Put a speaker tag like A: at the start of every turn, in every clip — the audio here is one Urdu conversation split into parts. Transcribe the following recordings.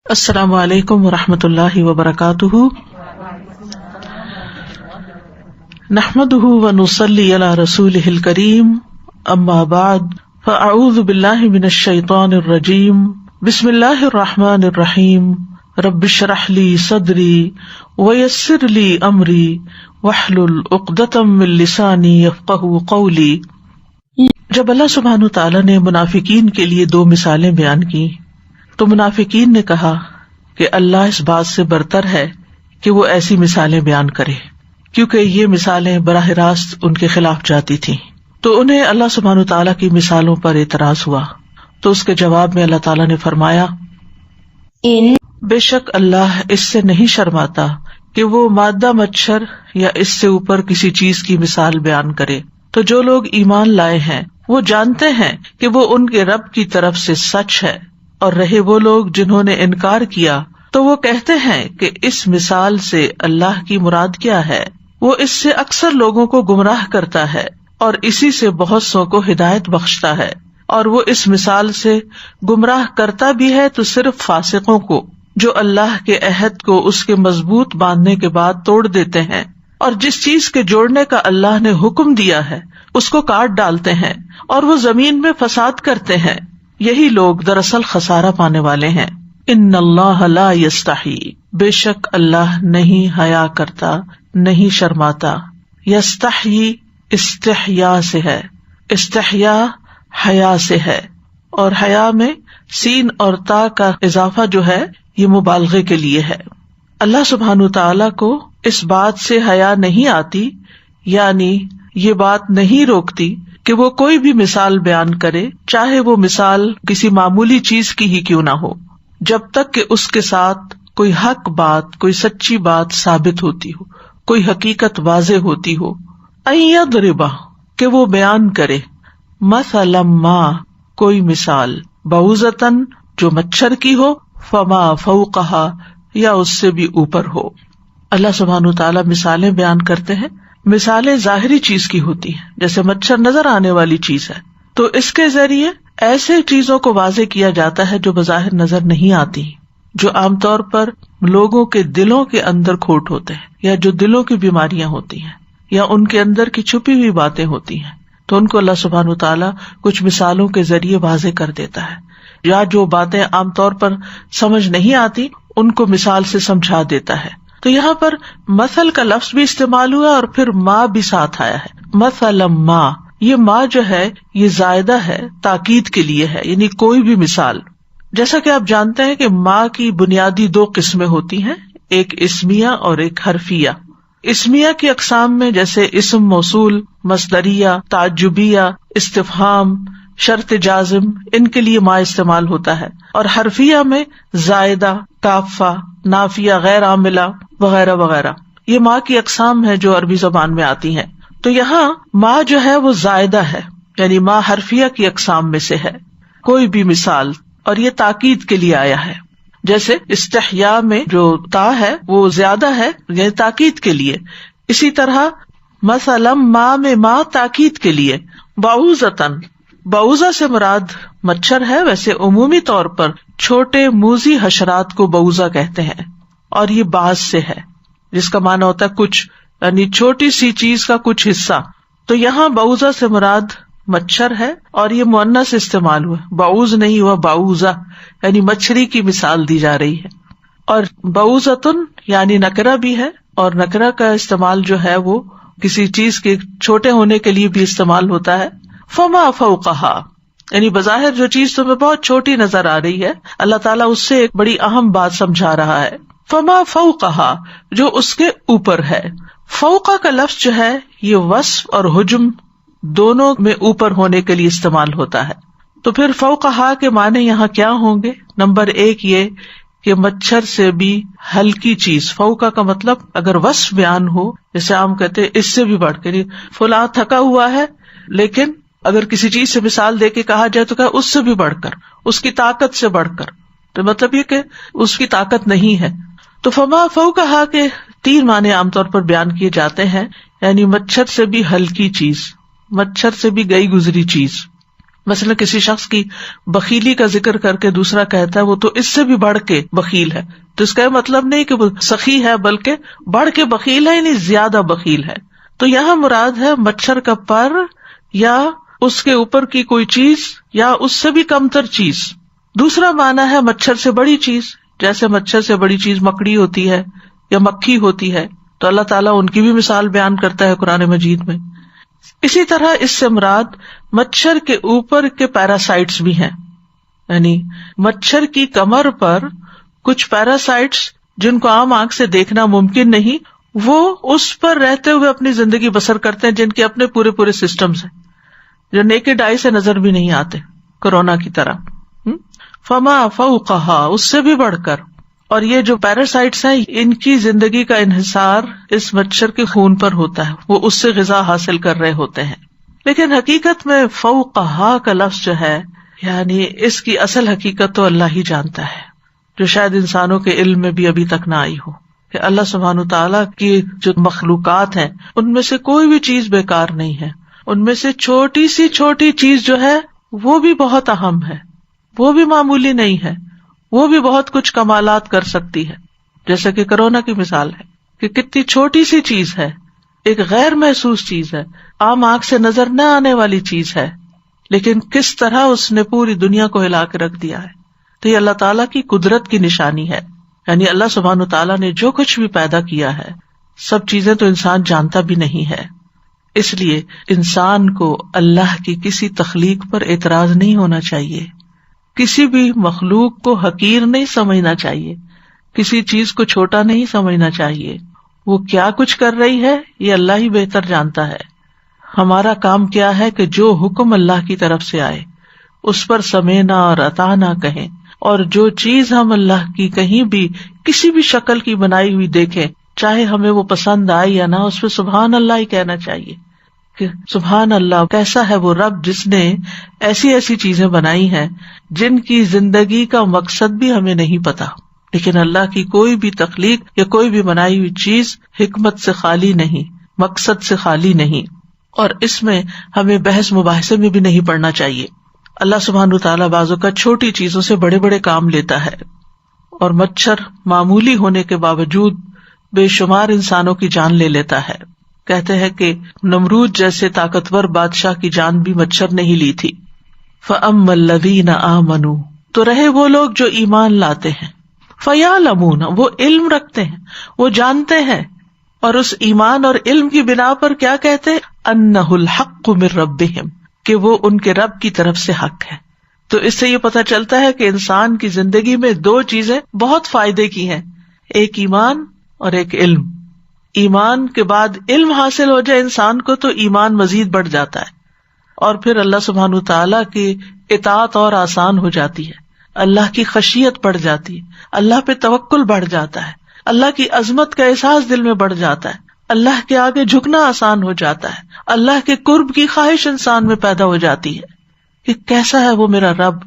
A: السلام علیکم ورحمۃ اللہ وبرکاتہ، نحمده ونصلی علی رسولہ الکریم، اما بعد فاعوذ باللہ من الشیطان الرجیم، بسم اللہ الرحمن الرحیم، رب اشرح لی صدری ویسر لی امری واحلل عقدۃ من لسانی یفقہوا قولی۔ جب اللہ سبحانہ تعالیٰ نے منافقین کے لیے دو مثالیں بیان کی تو منافقین نے کہا کہ اللہ اس بات سے برتر ہے کہ وہ ایسی مثالیں بیان کرے، کیونکہ یہ مثالیں براہ راست ان کے خلاف جاتی تھیں، تو انہیں اللہ سبحانہ تعالیٰ کی مثالوں پر اعتراض ہوا۔ تو اس کے جواب میں اللہ تعالیٰ نے فرمایا، بے شک اللہ اس سے نہیں شرماتا کہ وہ مادہ مچھر یا اس سے اوپر کسی چیز کی مثال بیان کرے۔ تو جو لوگ ایمان لائے ہیں وہ جانتے ہیں کہ وہ ان کے رب کی طرف سے سچ ہے، اور رہے وہ لوگ جنہوں نے انکار کیا تو وہ کہتے ہیں کہ اس مثال سے اللہ کی مراد کیا ہے۔ وہ اس سے اکثر لوگوں کو گمراہ کرتا ہے اور اسی سے بہت سو کو ہدایت بخشتا ہے، اور وہ اس مثال سے گمراہ کرتا بھی ہے تو صرف فاسقوں کو، جو اللہ کے عہد کو اس کے مضبوط باندھنے کے بعد توڑ دیتے ہیں، اور جس چیز کے جوڑنے کا اللہ نے حکم دیا ہے اس کو کاٹ ڈالتے ہیں، اور وہ زمین میں فساد کرتے ہیں۔ یہی لوگ دراصل خسارہ پانے والے ہیں۔ ان اللہ لا یستحی، بے شک اللہ نہیں حیا کرتا، نہیں شرماتا۔ یستحی استحیا سے ہے، استحیا حیا سے ہے، اور حیا میں سین اور تا کا اضافہ جو ہے یہ مبالغے کے لیے ہے۔ اللہ سبحانہ تعالیٰ کو اس بات سے حیا نہیں آتی، یعنی یہ بات نہیں روکتی کہ وہ کوئی بھی مثال بیان کرے، چاہے وہ مثال کسی معمولی چیز کی ہی کیوں نہ ہو، جب تک کہ اس کے ساتھ کوئی حق بات، کوئی سچی بات ثابت ہوتی ہو، کوئی حقیقت واضح ہوتی ہو۔ ان یضرب، کہ وہ بیان کرے، مثلا ما، کوئی مثال، بعوضۃ، جو مچھر کی ہو، فما فوقہا، یا اس سے بھی اوپر ہو۔ اللہ سبحانہ تعالیٰ مثالیں بیان کرتے ہیں، مثالیں ظاہری چیز کی ہوتی ہیں، جیسے مچھر نظر آنے والی چیز ہے، تو اس کے ذریعے ایسے چیزوں کو واضح کیا جاتا ہے جو بظاہر نظر نہیں آتی، جو عام طور پر لوگوں کے دلوں کے اندر کھوٹ ہوتے ہیں، یا جو دلوں کی بیماریاں ہوتی ہیں، یا ان کے اندر کی چھپی ہوئی باتیں ہوتی ہیں، تو ان کو اللہ سبحانہ تعالیٰ کچھ مثالوں کے ذریعے واضح کر دیتا ہے، یا جو باتیں عام طور پر سمجھ نہیں آتی ان کو مثال سے سمجھا دیتا ہے۔ تو یہاں پر مثل کا لفظ بھی استعمال ہوا اور پھر ما بھی ساتھ آیا ہے، مثلا ما، یہ ما جو ہے یہ زائدہ ہے، تاکید کے لیے ہے، یعنی کوئی بھی مثال۔ جیسا کہ آپ جانتے ہیں کہ ما کی بنیادی دو قسمیں ہوتی ہیں، ایک اسمیہ اور ایک حرفیہ۔ اسمیہ کی اقسام میں جیسے اسم موصول، مصدریہ، تعجبیہ، استفہام، شرط جازم، ان کے لیے ما استعمال ہوتا ہے، اور حرفیہ میں زائدہ، کافہ، نافیہ، غیر عاملہ وغیرہ وغیرہ، یہ ما کی اقسام ہے جو عربی زبان میں آتی ہیں۔ تو یہاں ما جو ہے وہ زائدہ ہے، یعنی ما حرفیہ کی اقسام میں سے ہے، کوئی بھی مثال، اور یہ تاکید کے لیے آیا ہے۔ جیسے استحیا میں جو تا ہے وہ زیادہ ہے، یعنی تاکید کے لیے۔ اسی طرح مثلا ما میں ما تاکید کے لیے۔ بعوضۃ، بعوضہ سے مراد مچھر ہے، ویسے عمومی طور پر چھوٹے موذی حشرات کو بعوضہ کہتے ہیں، اور یہ بعض سے ہے، جس کا معنی ہوتا ہے کچھ، یعنی چھوٹی سی چیز کا کچھ حصہ۔ تو یہاں بعوضہ سے مراد مچھر ہے، اور یہ مؤنث استعمال ہوا، بعوض نہیں ہوا بعوضہ، یعنی مچھری کی مثال دی جا رہی ہے۔ اور بعوضۃ یعنی نکرہ بھی ہے، اور نکرہ کا استعمال جو ہے وہ کسی چیز کے چھوٹے ہونے کے لیے بھی استعمال ہوتا ہے۔ فما فوقہا، یعنی بظاہر جو چیز تمہیں بہت چھوٹی نظر آ رہی ہے، اللہ تعالیٰ اس سے ایک بڑی اہم بات سمجھا رہا ہے۔ فما فوقہا، جو اس کے اوپر ہے۔ فوقہ کا لفظ جو ہے یہ وصف اور حجم دونوں میں اوپر ہونے کے لیے استعمال ہوتا ہے۔ تو پھر فوقہا کے معنی یہاں کیا ہوں گے؟ نمبر ایک یہ کہ مچھر سے بھی ہلکی چیز۔ فوقہ کا مطلب اگر وصف بیان ہو، جیسے عام کہتے ہیں اس سے بھی بڑھ کر، فلاں تھکا ہوا ہے، لیکن اگر کسی چیز سے مثال دے کے کہا جائے تو کہ اس سے بھی بڑھ کر، اس کی طاقت سے بڑھ کر، تو مطلب یہ کہ اس کی طاقت نہیں ہے۔ تو فما فوقہا کے تین معنی عام طور پر بیان کیے جاتے ہیں، یعنی مچھر سے بھی ہلکی چیز، مچھر سے بھی گئی گزری چیز۔ مثلا کسی شخص کی بخیلی کا ذکر کر کے دوسرا کہتا ہے وہ تو اس سے بھی بڑھ کے بخیل ہے، تو اس کا یہ مطلب نہیں کہ وہ سخی ہے بلکہ بڑھ کے بخیل ہے، یعنی زیادہ بخیل ہے. تو یہاں مراد ہے مچھر کا پر یا اس کے اوپر کی کوئی چیز یا اس سے بھی کمتر چیز. دوسرا معنی ہے مچھر سے بڑی چیز، جیسے مچھر سے بڑی چیز مکڑی ہوتی ہے یا مکھی ہوتی ہے، تو اللہ تعالیٰ ان کی بھی مثال بیان کرتا ہے قرآن مجید میں. اسی طرح اس سے مراد مچھر کے اوپر کے پیراسائٹس بھی ہیں، یعنی مچھر کی کمر پر کچھ پیراسائٹس جن کو عام آنکھ سے دیکھنا ممکن نہیں، وہ اس پر رہتے ہوئے اپنی زندگی بسر کرتے ہیں، جن کے اپنے پورے سسٹمز ہیں جو نیکڈ آئی سے نظر بھی نہیں آتے، کورونا کی طرح. فما فوقہا، اس سے بھی بڑھ کر. اور یہ جو پیراسائٹس ہیں ان کی زندگی کا انحصار اس مچھر کے خون پر ہوتا ہے، وہ اس سے غذا حاصل کر رہے ہوتے ہیں. لیکن حقیقت میں فوقہا کا لفظ جو ہے، یعنی اس کی اصل حقیقت تو اللہ ہی جانتا ہے، جو شاید انسانوں کے علم میں بھی ابھی تک نہ آئی ہو، کہ اللہ سبحانہ وتعالیٰ کی جو مخلوقات ہیں ان میں سے کوئی بھی چیز بیکار نہیں ہے. ان میں سے چھوٹی سی چھوٹی چیز جو ہے وہ بھی بہت اہم ہے، وہ بھی معمولی نہیں ہے، وہ بھی بہت کچھ کمالات کر سکتی ہے. جیسے کہ کرونا کی مثال ہے کہ کتنی چھوٹی سی چیز ہے، ایک غیر محسوس چیز ہے، عام آنکھ سے نظر نہ آنے والی چیز ہے، لیکن کس طرح اس نے پوری دنیا کو ہلا کے رکھ دیا ہے. تو یہ اللہ تعالیٰ کی قدرت کی نشانی ہے. یعنی اللہ سبحانہ تعالیٰ نے جو کچھ بھی پیدا کیا ہے، سب چیزیں تو انسان جانتا بھی نہیں ہے. اس لیے انسان کو اللہ کی کسی تخلیق پر اعتراض نہیں ہونا چاہیے، کسی بھی مخلوق کو حقیر نہیں سمجھنا چاہیے، کسی چیز کو چھوٹا نہیں سمجھنا چاہیے. وہ کیا کچھ کر رہی ہے یہ اللہ ہی بہتر جانتا ہے. ہمارا کام کیا ہے کہ جو حکم اللہ کی طرف سے آئے اس پر سمینا اور اطاعنا کہیں، اور جو چیز ہم اللہ کی کہیں بھی کسی بھی شکل کی بنائی ہوئی دیکھیں، چاہے ہمیں وہ پسند آئے یا نہ، اس پہ سبحان اللہ ہی کہنا چاہیے کہ سبحان اللہ، کیسا ہے وہ رب جس نے ایسی ایسی چیزیں بنائی ہیں جن کی زندگی کا مقصد بھی ہمیں نہیں پتا. لیکن اللہ کی کوئی بھی تخلیق یا کوئی بھی بنائی ہوئی چیز حکمت سے خالی نہیں، مقصد سے خالی نہیں، اور اس میں ہمیں بحث مباحثے میں بھی نہیں پڑنا چاہیے. اللہ سبحانہ تعالیٰ بعض اوقات چھوٹی چیزوں سے بڑے بڑے کام لیتا ہے، اور مچھر معمولی ہونے کے باوجود بے شمار انسانوں کی جان لے لیتا ہے. کہتے ہیں کہ نمرود جیسے طاقتور بادشاہ کی جان بھی مچھر نے ہی لی تھی. فَأَمَّا الَّذِينَ آمَنُوا، تو رہے وہ لوگ جو ایمان لاتے ہیں، فَيَعْلَمُونَ، وہ علم رکھتے ہیں، وہ جانتے ہیں، اور اس ایمان اور علم کی بنا پر کیا کہتے ہیں، أَنَّهُ الْحَقُّ مِن رَبِّهِمْ، کہ وہ ان کے رب کی طرف سے حق ہے. تو اس سے یہ پتہ چلتا ہے کہ انسان کی زندگی میں دو چیزیں بہت فائدے کی ہیں، ایک ایمان اور ایک علم. ایمان کے بعد علم حاصل ہو جائے انسان کو تو ایمان مزید بڑھ جاتا ہے، اور پھر اللہ سبحانہ تعالیٰ کی اطاعت اور آسان ہو جاتی ہے، اللہ کی خشیت بڑھ جاتی ہے، اللہ پہ توکل بڑھ جاتا ہے، اللہ کی عظمت کا احساس دل میں بڑھ جاتا ہے، اللہ کے آگے جھکنا آسان ہو جاتا ہے، اللہ کے قرب کی خواہش انسان میں پیدا ہو جاتی ہے کہ کیسا ہے وہ میرا رب،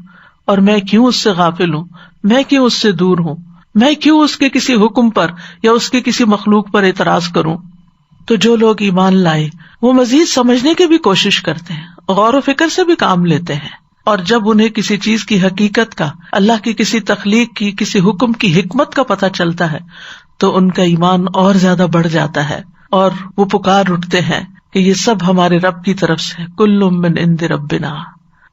A: اور میں کیوں اس سے غافل ہوں، میں کیوں اس سے دور ہوں، میں کیوں اس کے کسی حکم پر یا اس کے کسی مخلوق پر اعتراض کروں. تو جو لوگ ایمان لائے وہ مزید سمجھنے کی بھی کوشش کرتے ہیں، غور و فکر سے بھی کام لیتے ہیں، اور جب انہیں کسی چیز کی حقیقت کا، اللہ کی کسی تخلیق کی، کسی حکم کی حکمت کا پتہ چلتا ہے تو ان کا ایمان اور زیادہ بڑھ جاتا ہے، اور وہ پکار اٹھتے ہیں کہ یہ سب ہمارے رب کی طرف سے، کل من عند ربنا،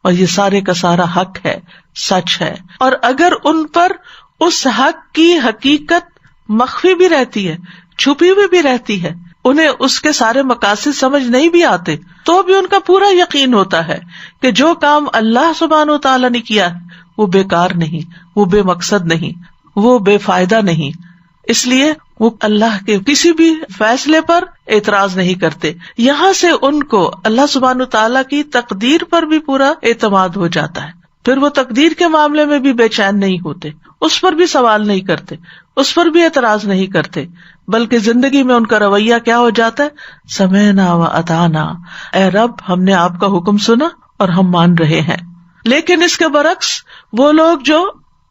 A: اور یہ سارے کا سارا حق ہے، سچ ہے. اور اگر ان پر اس حق کی حقیقت مخفی بھی رہتی ہے، چھپی ہوئی بھی رہتی ہے، انہیں اس کے سارے مقاصد سمجھ نہیں بھی آتے، تو بھی ان کا پورا یقین ہوتا ہے کہ جو کام اللہ سبحانہ و تعالیٰ نے کیا وہ بیکار نہیں، وہ بے مقصد نہیں، وہ بے فائدہ نہیں. اس لیے وہ اللہ کے کسی بھی فیصلے پر اعتراض نہیں کرتے. یہاں سے ان کو اللہ سبحانہ تعالیٰ کی تقدیر پر بھی پورا اعتماد ہو جاتا ہے. پھر وہ تقدیر کے معاملے میں بھی بے چین نہیں ہوتے، اس پر بھی سوال نہیں کرتے، اس پر بھی اعتراض نہیں کرتے، بلکہ زندگی میں ان کا رویہ کیا ہو جاتا ہے، سمعنا و اطعنا، اے رب ہم نے آپ کا حکم سنا اور ہم مان رہے ہیں. لیکن اس کے برعکس وہ لوگ جو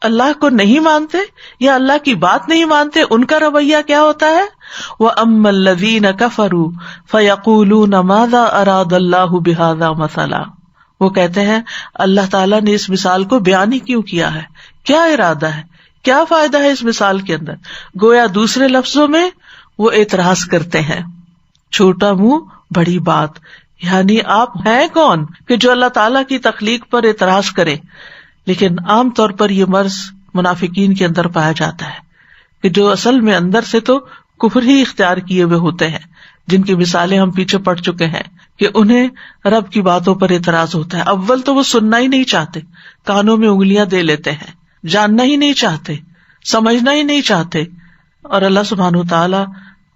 A: اللہ کو نہیں مانتے یا اللہ کی بات نہیں مانتے، ان کا رویہ کیا ہوتا ہے، وَأَمَّا الَّذِينَ كَفَرُوا فَيَقُولُونَ مَاذَا أَرَادَ اللَّهُ بِهَذَا مَثَلًا، وہ کہتے ہیں اللہ تعالیٰ نے اس مثال کو بیان ہی کیوں کیا ہے، کیا ارادہ ہے، کیا فائدہ ہے اس مثال کے اندر؟ گویا دوسرے لفظوں میں وہ اعتراض کرتے ہیں، چھوٹا منہ بڑی بات، یعنی آپ ہیں کون کہ جو اللہ تعالیٰ کی تخلیق پر اعتراض کرے؟ لیکن عام طور پر یہ مرض منافقین کے اندر پایا جاتا ہے کہ جو اصل میں اندر سے تو کفر ہی اختیار کیے ہوئے ہوتے ہیں، جن کی مثالیں ہم پیچھے پڑ چکے ہیں کہ انہیں رب کی باتوں پر اعتراض ہوتا ہے۔ اول تو وہ سننا ہی نہیں چاہتے، کانوں میں انگلیاں دے لیتے ہیں، جاننا ہی نہیں چاہتے، سمجھنا ہی نہیں چاہتے، اور اللہ سبحانہ وتعالیٰ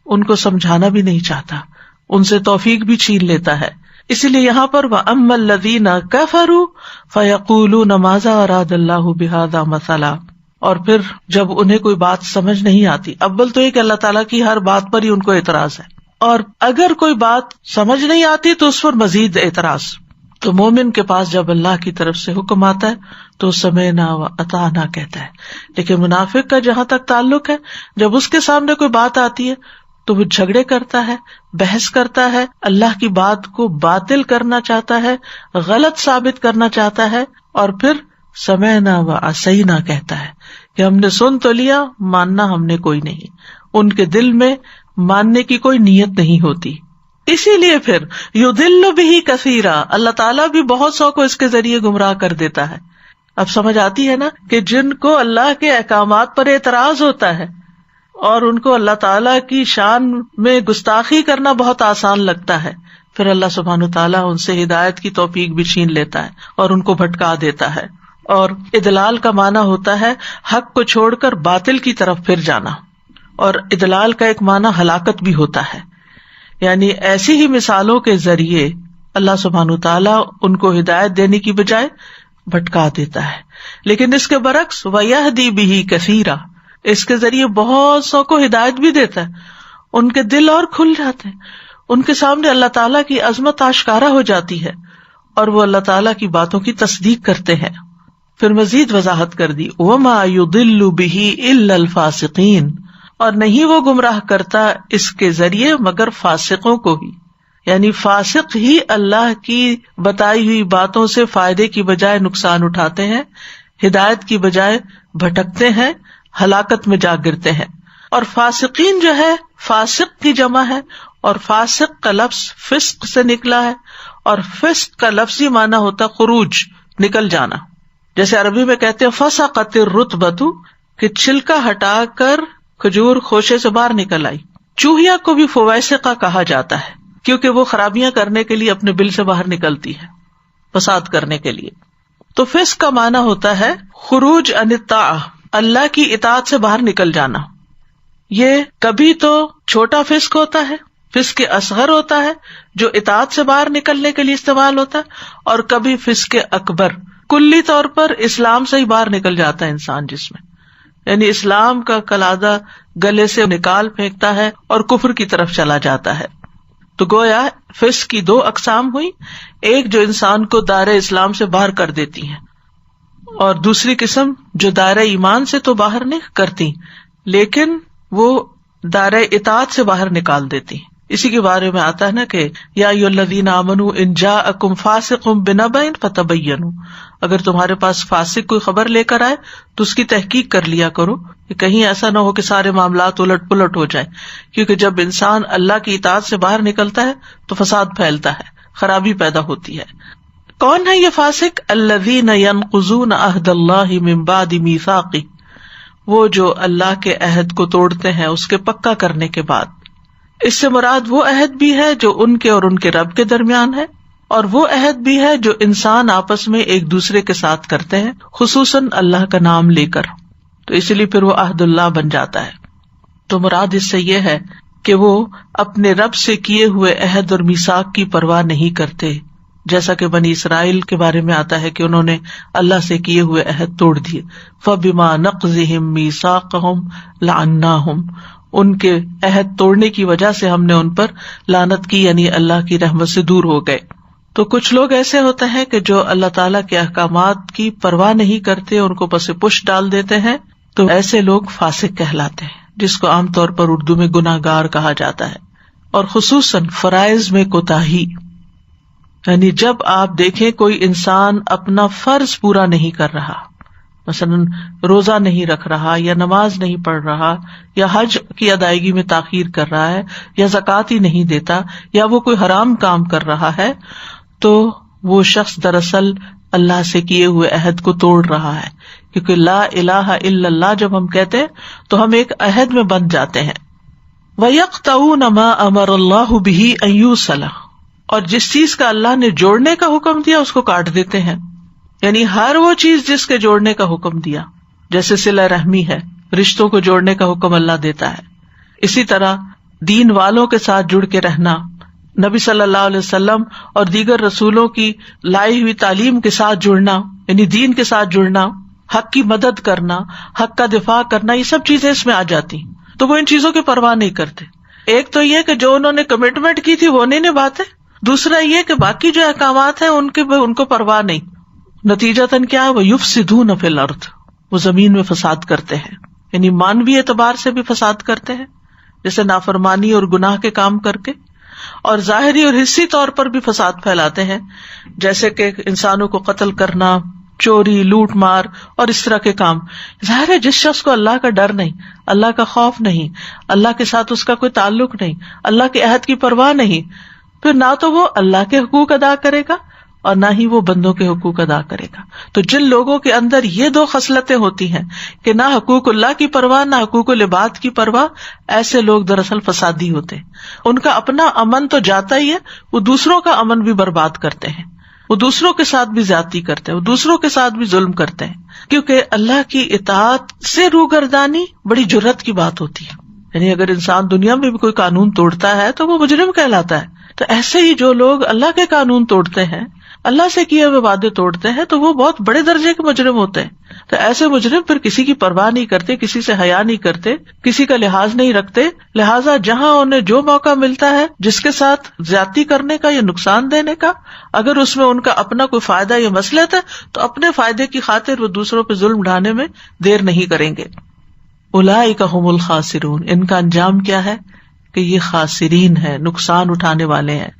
A: ان کو سمجھانا بھی نہیں چاہتا، ان سے توفیق بھی چھین لیتا ہے۔ اسی لیے یہاں پر وَأَمَّا الَّذِينَ كَفَرُوا فَيَقُولُونَ مَاذَا أَرَادَ اللَّهُ بِهَذَا مَثَلًا، اور پھر جب انہیں کوئی بات سمجھ نہیں آتی، اول تو یہ کہ اللہ تعالیٰ کی ہر بات پر ہی ان کو اعتراض ہے، اور اگر کوئی بات سمجھ نہیں آتی تو اس پر مزید اعتراض۔ تو مومن کے پاس جب اللہ کی طرف سے حکم آتا ہے تو سمعنا وأطعنا کہتا ہے، لیکن منافق کا جہاں تک تعلق ہے، جب اس کے سامنے کوئی بات آتی ہے تو وہ جھگڑے کرتا ہے، بحث کرتا ہے، اللہ کی بات کو باطل کرنا چاہتا ہے، غلط ثابت کرنا چاہتا ہے، اور پھر سمعنا وعصینا کہتا ہے کہ ہم نے سن تو لیا، ماننا ہم نے کوئی نہیں۔ ان کے دل میں ماننے کی کوئی نیت نہیں ہوتی، اسی لیے پھر یضل بہ کثیرا، اللہ تعالیٰ بھی بہت سو کو اس کے ذریعے گمراہ کر دیتا ہے۔ اب سمجھ آتی ہے نا کہ جن کو اللہ کے احکامات پر اعتراض ہوتا ہے اور ان کو اللہ تعالیٰ کی شان میں گستاخی کرنا بہت آسان لگتا ہے، پھر اللہ سبحانہ وتعالیٰ ان سے ہدایت کی توفیق بھی چھین لیتا ہے اور ان کو بھٹکا دیتا ہے۔ اور اضلال کا معنی ہوتا ہے حق کو چھوڑ کر باطل کی طرف پھر جانا، اور اضلال کا ایک معنی ہلاکت بھی ہوتا ہے، یعنی ایسی ہی مثالوں کے ذریعے اللہ سبحانہ وتعالیٰ ان کو ہدایت دینے کی بجائے بھٹکا دیتا ہے۔ لیکن اس کے برعکس وَيَهْدِي بِهِ كَثِيرًا، اس کے ذریعے بہت سو کو ہدایت بھی دیتا ہے، ان کے دل اور کھل جاتے ہیں، ان کے سامنے اللہ تعالیٰ کی عظمت آشکارا ہو جاتی ہے اور وہ اللہ تعالیٰ کی باتوں کی تصدیق کرتے ہیں۔ پھر مزید وضاحت کر دی وَمَا يُضِلُّ بِهِ إِلَّا الْفَاسِقِينَ، اور نہیں وہ گمراہ کرتا اس کے ذریعے مگر فاسقوں کو ہی، یعنی فاسق ہی اللہ کی بتائی ہوئی باتوں سے فائدے کی بجائے نقصان اٹھاتے ہیں، ہدایت کی بجائے بھٹکتے ہیں، ہلاکت میں جا گرتے ہیں۔ اور فاسقین جو ہے فاسق کی جمع ہے، اور فاسق کا لفظ فسق سے نکلا ہے، اور فسق کا لفظی معنی ہوتا خروج، نکل جانا۔ جیسے عربی میں کہتے ہیں فسقت الرطبۃ، کہ چھلکا ہٹا کر کھجور خوشے سے باہر نکل آئی۔ چوہیا کو بھی فویسقہ کہا جاتا ہے کیونکہ وہ خرابیاں کرنے کے لیے اپنے بل سے باہر نکلتی ہے، فساد کرنے کے لیے۔ تو فسق کا معنی ہوتا ہے خروج عن الطاعہ، اللہ کی اطاعت سے باہر نکل جانا۔ یہ کبھی تو چھوٹا فسق ہوتا ہے، فسق اصغر ہوتا ہے جو اطاعت سے باہر نکلنے کے لیے استعمال ہوتا ہے، اور کبھی فسق اکبر، کلی طور پر اسلام سے ہی باہر نکل جاتا ہے انسان، جس میں یعنی اسلام کا کلادہ گلے سے نکال پھینکتا ہے اور کفر کی طرف چلا جاتا ہے۔ تو گویا فسق کی دو اقسام ہوئی، ایک جو انسان کو دائرہ اسلام سے باہر کر دیتی ہیں، اور دوسری قسم جو دائرہ ایمان سے تو باہر نہیں کرتی لیکن وہ دائرہ اطاعت سے باہر نکال دیتی ہیں۔ اسی کے بارے میں آتا ہے نا کہ یا ایھا الذین آمنوا ان جاءکم فاسق بنبأ فتبینوا، اگر تمہارے پاس فاسق کوئی خبر لے کر آئے تو اس کی تحقیق کر لیا کرو کہ کہیں ایسا نہ ہو کہ سارے معاملات الٹ پلٹ ہو جائیں، کیونکہ جب انسان اللہ کی اطاعت سے باہر نکلتا ہے تو فساد پھیلتا ہے، خرابی پیدا ہوتی ہے۔ کون ہے یہ فاسق؟ الذین ینقضون عہد اللہ من بعد میثاقہ، وہ جو اللہ کے عہد کو توڑتے ہیں اس کے پکا کرنے کے بعد۔ اس سے مراد وہ عہد بھی ہے جو ان کے اور ان کے رب کے درمیان ہے، اور وہ عہد بھی ہے جو انسان آپس میں ایک دوسرے کے ساتھ کرتے ہیں، خصوصاً اللہ کا نام لے کر، تو اس لیے پھر وہ عہد اللہ بن جاتا ہے۔ تو مراد اس سے یہ ہے کہ وہ اپنے رب سے کیے ہوئے عہد اور میثاق کی پرواہ نہیں کرتے، جیسا کہ بنی اسرائیل کے بارے میں آتا ہے کہ انہوں نے اللہ سے کیے ہوئے عہد توڑ دیے۔ فَبِمَا نَقْضِهِمْ مِيثَاقَهُمْ لَعَنَّاهُمْ، ان کے عہد توڑنے کی وجہ سے ہم نے ان پر لعنت کی، یعنی اللہ کی رحمت سے دور ہو گئے۔ تو کچھ لوگ ایسے ہوتے ہیں کہ جو اللہ تعالیٰ کے احکامات کی پرواہ نہیں کرتے، ان کو پس پش ڈال دیتے ہیں، تو ایسے لوگ فاسق کہلاتے ہیں، جس کو عام طور پر اردو میں گناہ گار کہا جاتا ہے۔ اور خصوصاً فرائض میں کوتاہی، یعنی جب آپ دیکھیں کوئی انسان اپنا فرض پورا نہیں کر رہا، مثلاً روزہ نہیں رکھ رہا، یا نماز نہیں پڑھ رہا، یا حج کی ادائیگی میں تاخیر کر رہا ہے، یا زکوٰۃ ہی نہیں دیتا، یا وہ کوئی حرام کام کر رہا ہے، تو وہ شخص دراصل اللہ سے کیے ہوئے عہد کو توڑ رہا ہے، کیونکہ لا الہ الا اللہ جب ہم کہتے ہیں تو ہم ایک عہد میں بندھ جاتے ہیں۔ وَيَقْطَعُونَ مَا أَمَرَ اللَّهُ بِهِ أَن يُوصَلَ، اور جس چیز کا اللہ نے جوڑنے کا حکم دیا اس کو کاٹ دیتے ہیں، یعنی ہر وہ چیز جس کے جوڑنے کا حکم دیا، جیسے صلہ رحمی ہے، رشتوں کو جوڑنے کا حکم اللہ دیتا ہے، اسی طرح دین والوں کے ساتھ جڑ کے رہنا، نبی صلی اللہ علیہ وسلم اور دیگر رسولوں کی لائی ہوئی تعلیم کے ساتھ جڑنا، یعنی دین کے ساتھ جڑنا، حق کی مدد کرنا، حق کا دفاع کرنا، یہ سب چیزیں اس میں آ جاتی ہیں۔ تو وہ ان چیزوں کی پرواہ نہیں کرتے۔ ایک تو یہ کہ جو انہوں نے کمٹمنٹ کی تھی وہ نہیں نبھاتے، دوسرا یہ کہ باقی جو احکامات ہیں ان کو پرواہ نہیں۔ نتیجتاً کیا ہے، وہ یفسدون فی الارض، وہ زمین میں فساد کرتے ہیں، یعنی مانوی اعتبار سے بھی فساد کرتے ہیں، جیسے نافرمانی اور گناہ کے کام کر کے، اور ظاہری اور حصی طور پر بھی فساد پھیلاتے ہیں، جیسے کہ انسانوں کو قتل کرنا، چوری، لوٹ مار اور اس طرح کے کام۔ ظاہر ہے جس شخص کو اللہ کا ڈر نہیں، اللہ کا خوف نہیں، اللہ کے ساتھ اس کا کوئی تعلق نہیں، اللہ کے عہد کی پرواہ نہیں، پھر نہ تو وہ اللہ کے حقوق ادا کرے گا اور نہ ہی وہ بندوں کے حقوق ادا کرے گا۔ تو جن لوگوں کے اندر یہ دو خصلتیں ہوتی ہیں کہ نہ حقوق اللہ کی پرواہ نہ حقوق العباد کی پرواہ، ایسے لوگ دراصل فسادی ہوتے ہیں۔ ان کا اپنا امن تو جاتا ہی ہے، وہ دوسروں کا امن بھی برباد کرتے ہیں، وہ دوسروں کے ساتھ بھی زیادتی کرتے ہیں، وہ دوسروں کے ساتھ بھی ظلم کرتے ہیں، کیونکہ اللہ کی اطاعت سے روگردانی بڑی جرات کی بات ہوتی ہے۔ یعنی اگر انسان دنیا میں بھی کوئی قانون توڑتا ہے تو وہ مجرم کہلاتا ہے۔ تو ایسے ہی جو لوگ اللہ کے قانون توڑتے ہیں، اللہ سے کیے ہوئے وعدے توڑتے ہیں، تو وہ بہت بڑے درجے کے مجرم ہوتے ہیں۔ تو ایسے مجرم پھر کسی کی پرواہ نہیں کرتے، کسی سے حیا نہیں کرتے، کسی کا لحاظ نہیں رکھتے، لہٰذا جہاں انہیں جو موقع ملتا ہے جس کے ساتھ زیادتی کرنے کا یا نقصان دینے کا، اگر اس میں ان کا اپنا کوئی فائدہ یا مصلحت ہے تو اپنے فائدے کی خاطر وہ دوسروں پہ ظلم ڈھانے میں دیر نہیں کریں گے۔ اولئک ھم الخاسرون، ان کا انجام کیا ہے کہ یہ خاسرین ہے، نقصان اٹھانے والے ہیں۔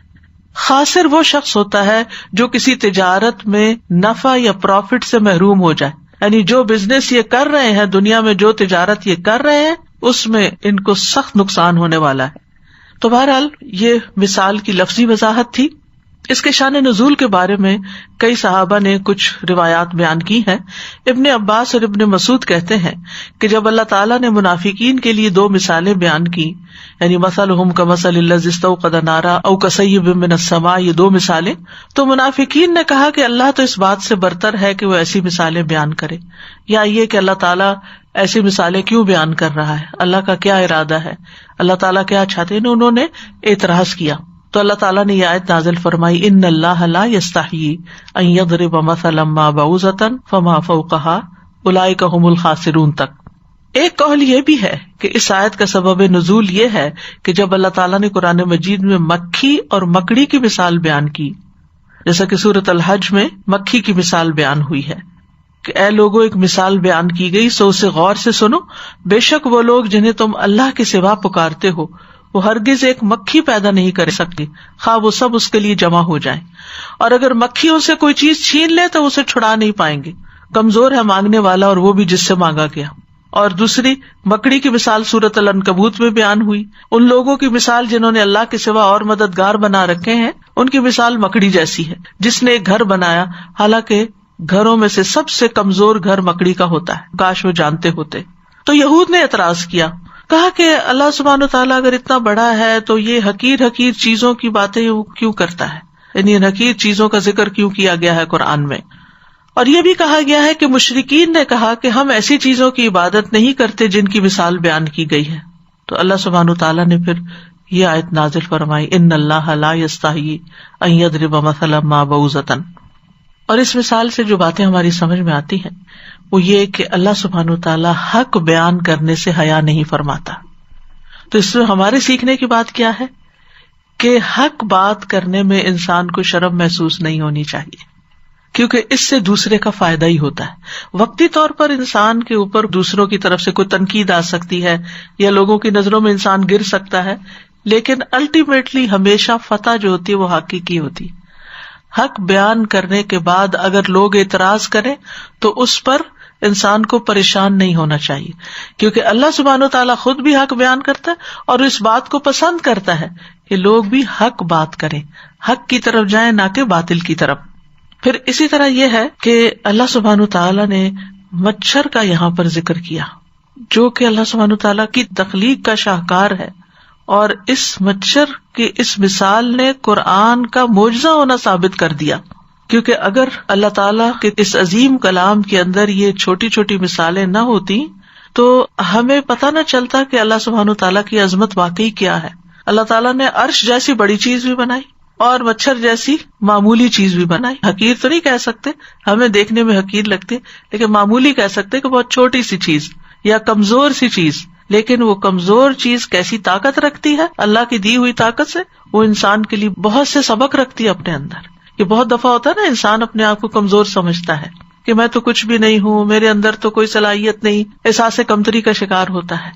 A: خاسر وہ شخص ہوتا ہے جو کسی تجارت میں نفع یا پروفٹ سے محروم ہو جائے، یعنی جو بزنس یہ کر رہے ہیں، دنیا میں جو تجارت یہ کر رہے ہیں، اس میں ان کو سخت نقصان ہونے والا ہے۔ تو بہرحال یہ مثال کی لفظی وضاحت تھی۔ اس کے شان نزول کے بارے میں کئی صحابہ نے کچھ روایات بیان کی ہیں۔ ابن عباس اور ابن مسعود کہتے ہیں کہ جب اللہ تعالیٰ نے منافقین کے لیے دو مثالیں بیان کی، یعنی مثلہم کمثل الذی استوقد نارا او کصیب من السماء، یہ دو مثالیں، تو منافقین نے کہا کہ اللہ تو اس بات سے برتر ہے کہ وہ ایسی مثالیں بیان کرے، یا یہ کہ اللہ تعالیٰ ایسی مثالیں کیوں بیان کر رہا ہے، اللہ کا کیا ارادہ ہے، اللہ تعالیٰ کیا چاہتے ہیں۔ انہوں نے اعتراض کیا تو اللہ تعالیٰ نے یہ آیت نازل فرمائی، ان اللہ لا یستحیی ان یضرب مثلا ما بعوضۃ فما فوقها اولئک ھم الخاسرون تک۔ ایک قول یہ بھی ہے کہ اس آیت کا سبب نزول یہ ہے کہ جب اللہ تعالیٰ نے قرآن مجید میں مکھی اور مکڑی کی مثال بیان کی، جیسا کہ سورۃ الحج میں مکھی کی مثال بیان ہوئی ہے کہ اے لوگوں ایک مثال بیان کی گئی سو اسے غور سے سنو، بے شک وہ لوگ جنہیں تم اللہ کے سوا پکارتے ہو وہ ہرگز ایک مکھی پیدا نہیں کر سکتی، خواہ وہ سب اس کے لیے جمع ہو جائیں، اور اگر مکھی ان سے کوئی چیز چھین لے تو اسے چھڑا نہیں پائیں گے، کمزور ہے مانگنے والا اور وہ بھی جس سے مانگا گیا۔ اور دوسری مکڑی کی مثال سورۃ العنکبوت میں بیان ہوئی، ان لوگوں کی مثال جنہوں نے اللہ کے سوا اور مددگار بنا رکھے ہیں، ان کی مثال مکڑی جیسی ہے جس نے ایک گھر بنایا، حالانکہ گھروں میں سے سب سے کمزور گھر مکڑی کا ہوتا ہے، کاش وہ جانتے ہوتے۔ تو یہود نے اعتراض کیا، کہا کہ اللہ سبحانہ وتعالیٰ اگر اتنا بڑا ہے تو یہ حقیر حقیر چیزوں کی باتیں وہ کیوں کرتا ہے، یعنی ان حقیر چیزوں کا ذکر کیوں کیا گیا ہے قرآن میں۔ اور یہ بھی کہا گیا ہے کہ مشرکین نے کہا کہ ہم ایسی چیزوں کی عبادت نہیں کرتے جن کی مثال بیان کی گئی ہے۔ تو اللہ سبحانہ وتعالیٰ نے پھر یہ آیت نازل فرمائی، ان اللہ لا یستحیی ان یضرب مثلا ما بعوضۃ۔ اور اس مثال سے جو باتیں ہماری سمجھ میں آتی ہیں وہ یہ کہ اللہ سبحانہ وتعالیٰ حق بیان کرنے سے حیا نہیں فرماتا۔ تو اس میں ہمارے سیکھنے کی بات کیا ہے کہ حق بات کرنے میں انسان کو شرم محسوس نہیں ہونی چاہیے، کیونکہ اس سے دوسرے کا فائدہ ہی ہوتا ہے۔ وقتی طور پر انسان کے اوپر دوسروں کی طرف سے کوئی تنقید آ سکتی ہے یا لوگوں کی نظروں میں انسان گر سکتا ہے، لیکن الٹیمیٹلی ہمیشہ فتح جو ہوتی ہے وہ حق کی ہوتی ہے۔ حق بیان کرنے کے بعد اگر لوگ اعتراض کریں تو اس پر انسان کو پریشان نہیں ہونا چاہیے، کیونکہ اللہ سبحانہ و تعالیٰ خود بھی حق بیان کرتا ہے اور اس بات کو پسند کرتا ہے کہ لوگ بھی حق بات کریں، حق کی طرف جائیں نہ کہ باطل کی طرف۔ پھر اسی طرح یہ ہے کہ اللہ سبحانہ و تعالیٰ نے مچھر کا یہاں پر ذکر کیا، جو کہ اللہ سبحانہ و تعالیٰ کی تخلیق کا شاہکار ہے، اور اس مچھر کی اس مثال نے قرآن کا معجزہ ہونا ثابت کر دیا، کیونکہ اگر اللہ تعالیٰ کے اس عظیم کلام کے اندر یہ چھوٹی چھوٹی مثالیں نہ ہوتی تو ہمیں پتہ نہ چلتا کہ اللہ سبحانہ تعالیٰ کی عظمت واقعی کیا ہے۔ اللہ تعالیٰ نے عرش جیسی بڑی چیز بھی بنائی اور مچھر جیسی معمولی چیز بھی بنائی۔ حقیر تو نہیں کہہ سکتے، ہمیں دیکھنے میں حقیر لگتے، لیکن معمولی کہہ سکتے کہ بہت چھوٹی سی چیز یا کمزور سی چیز، لیکن وہ کمزور چیز کیسی طاقت رکھتی ہے اللہ کی دی ہوئی طاقت سے، وہ انسان کے لیے بہت سے سبق رکھتی ہے اپنے اندر۔ یہ بہت دفعہ ہوتا ہے نا، انسان اپنے آپ کو کمزور سمجھتا ہے کہ میں تو کچھ بھی نہیں ہوں، میرے اندر تو کوئی صلاحیت نہیں، احساس کمتری کا شکار ہوتا ہے۔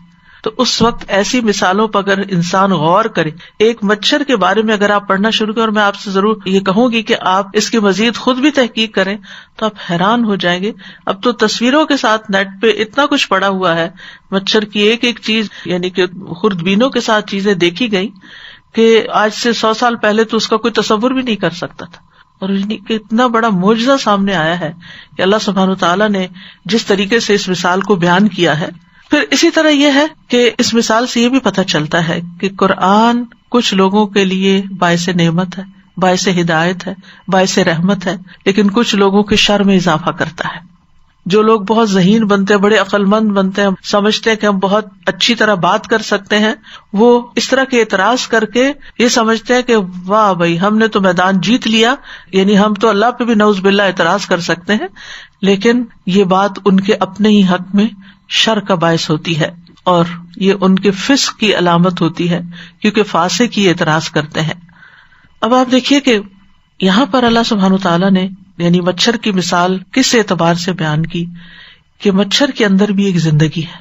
A: تو اس وقت ایسی مثالوں پر اگر انسان غور کرے، ایک مچھر کے بارے میں اگر آپ پڑھنا شروع کریں، اور میں آپ سے ضرور یہ کہوں گی کہ آپ اس کی مزید خود بھی تحقیق کریں، تو آپ حیران ہو جائیں گے۔ اب تو تصویروں کے ساتھ نیٹ پہ اتنا کچھ پڑا ہوا ہے مچھر کی ایک ایک چیز، یعنی کہ خوردبینوں کے ساتھ چیزیں دیکھی گئی کہ آج سے 100 سال پہلے تو اس کا کوئی تصور بھی نہیں کر سکتا تھا، اور اتنا بڑا معجزہ سامنے آیا ہے کہ اللہ سبحانہ تعالیٰ نے جس طریقے سے اس مثال کو بیان کیا ہے۔ پھر اسی طرح یہ ہے کہ اس مثال سے یہ بھی پتہ چلتا ہے کہ قرآن کچھ لوگوں کے لیے باعث نعمت ہے، باعث ہدایت ہے، باعث رحمت ہے، لیکن کچھ لوگوں کے شر میں اضافہ کرتا ہے۔ جو لوگ بہت ذہین بنتے ہیں، بڑے عقل مند بنتے ہیں، سمجھتے ہیں کہ ہم بہت اچھی طرح بات کر سکتے ہیں، وہ اس طرح کے اعتراض کر کے یہ سمجھتے ہیں کہ واہ بھائی ہم نے تو میدان جیت لیا، یعنی ہم تو اللہ پہ بھی نعوذ باللہ اعتراض کر سکتے ہیں، لیکن یہ بات ان کے اپنے ہی حق میں شر کا باعث ہوتی ہے، اور یہ ان کے فسق کی علامت ہوتی ہے، کیونکہ فاسق ہی اعتراض کرتے ہیں۔ اب آپ دیکھیے کہ یہاں پر اللہ سبحانہ تعالیٰ نے یعنی مچھر کی مثال کس اعتبار سے بیان کی کہ مچھر کے اندر بھی ایک زندگی ہے،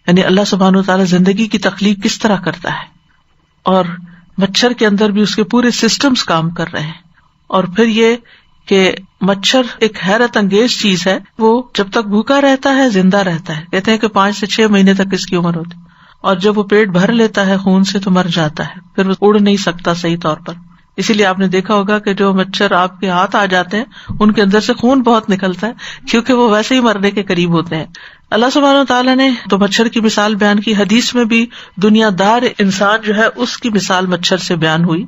A: یعنی اللہ سبحانہ تعالیٰ زندگی کی تخلیق کس طرح کرتا ہے، اور مچھر کے اندر بھی اس کے پورے سسٹمز کام کر رہے ہیں۔ اور پھر یہ کہ مچھر ایک حیرت انگیز چیز ہے، وہ جب تک بھوکا رہتا ہے زندہ رہتا ہے، کہتے ہیں کہ 5 سے 6 مہینے تک اس کی عمر ہوتی، اور جب وہ پیٹ بھر لیتا ہے خون سے تو مر جاتا ہے، پھر وہ اڑ نہیں سکتا صحیح طور پر۔ اسی لیے آپ نے دیکھا ہوگا کہ جو مچھر آپ کے ہاتھ آ جاتے ہیں ان کے اندر سے خون بہت نکلتا ہے، کیونکہ وہ ویسے ہی مرنے کے قریب ہوتے ہیں۔ اللہ سبحانہ تعالیٰ نے تو مچھر کی مثال بیان کی، حدیث میں بھی دنیا دار انسان جو ہے اس کی مثال مچھر سے بیان ہوئی۔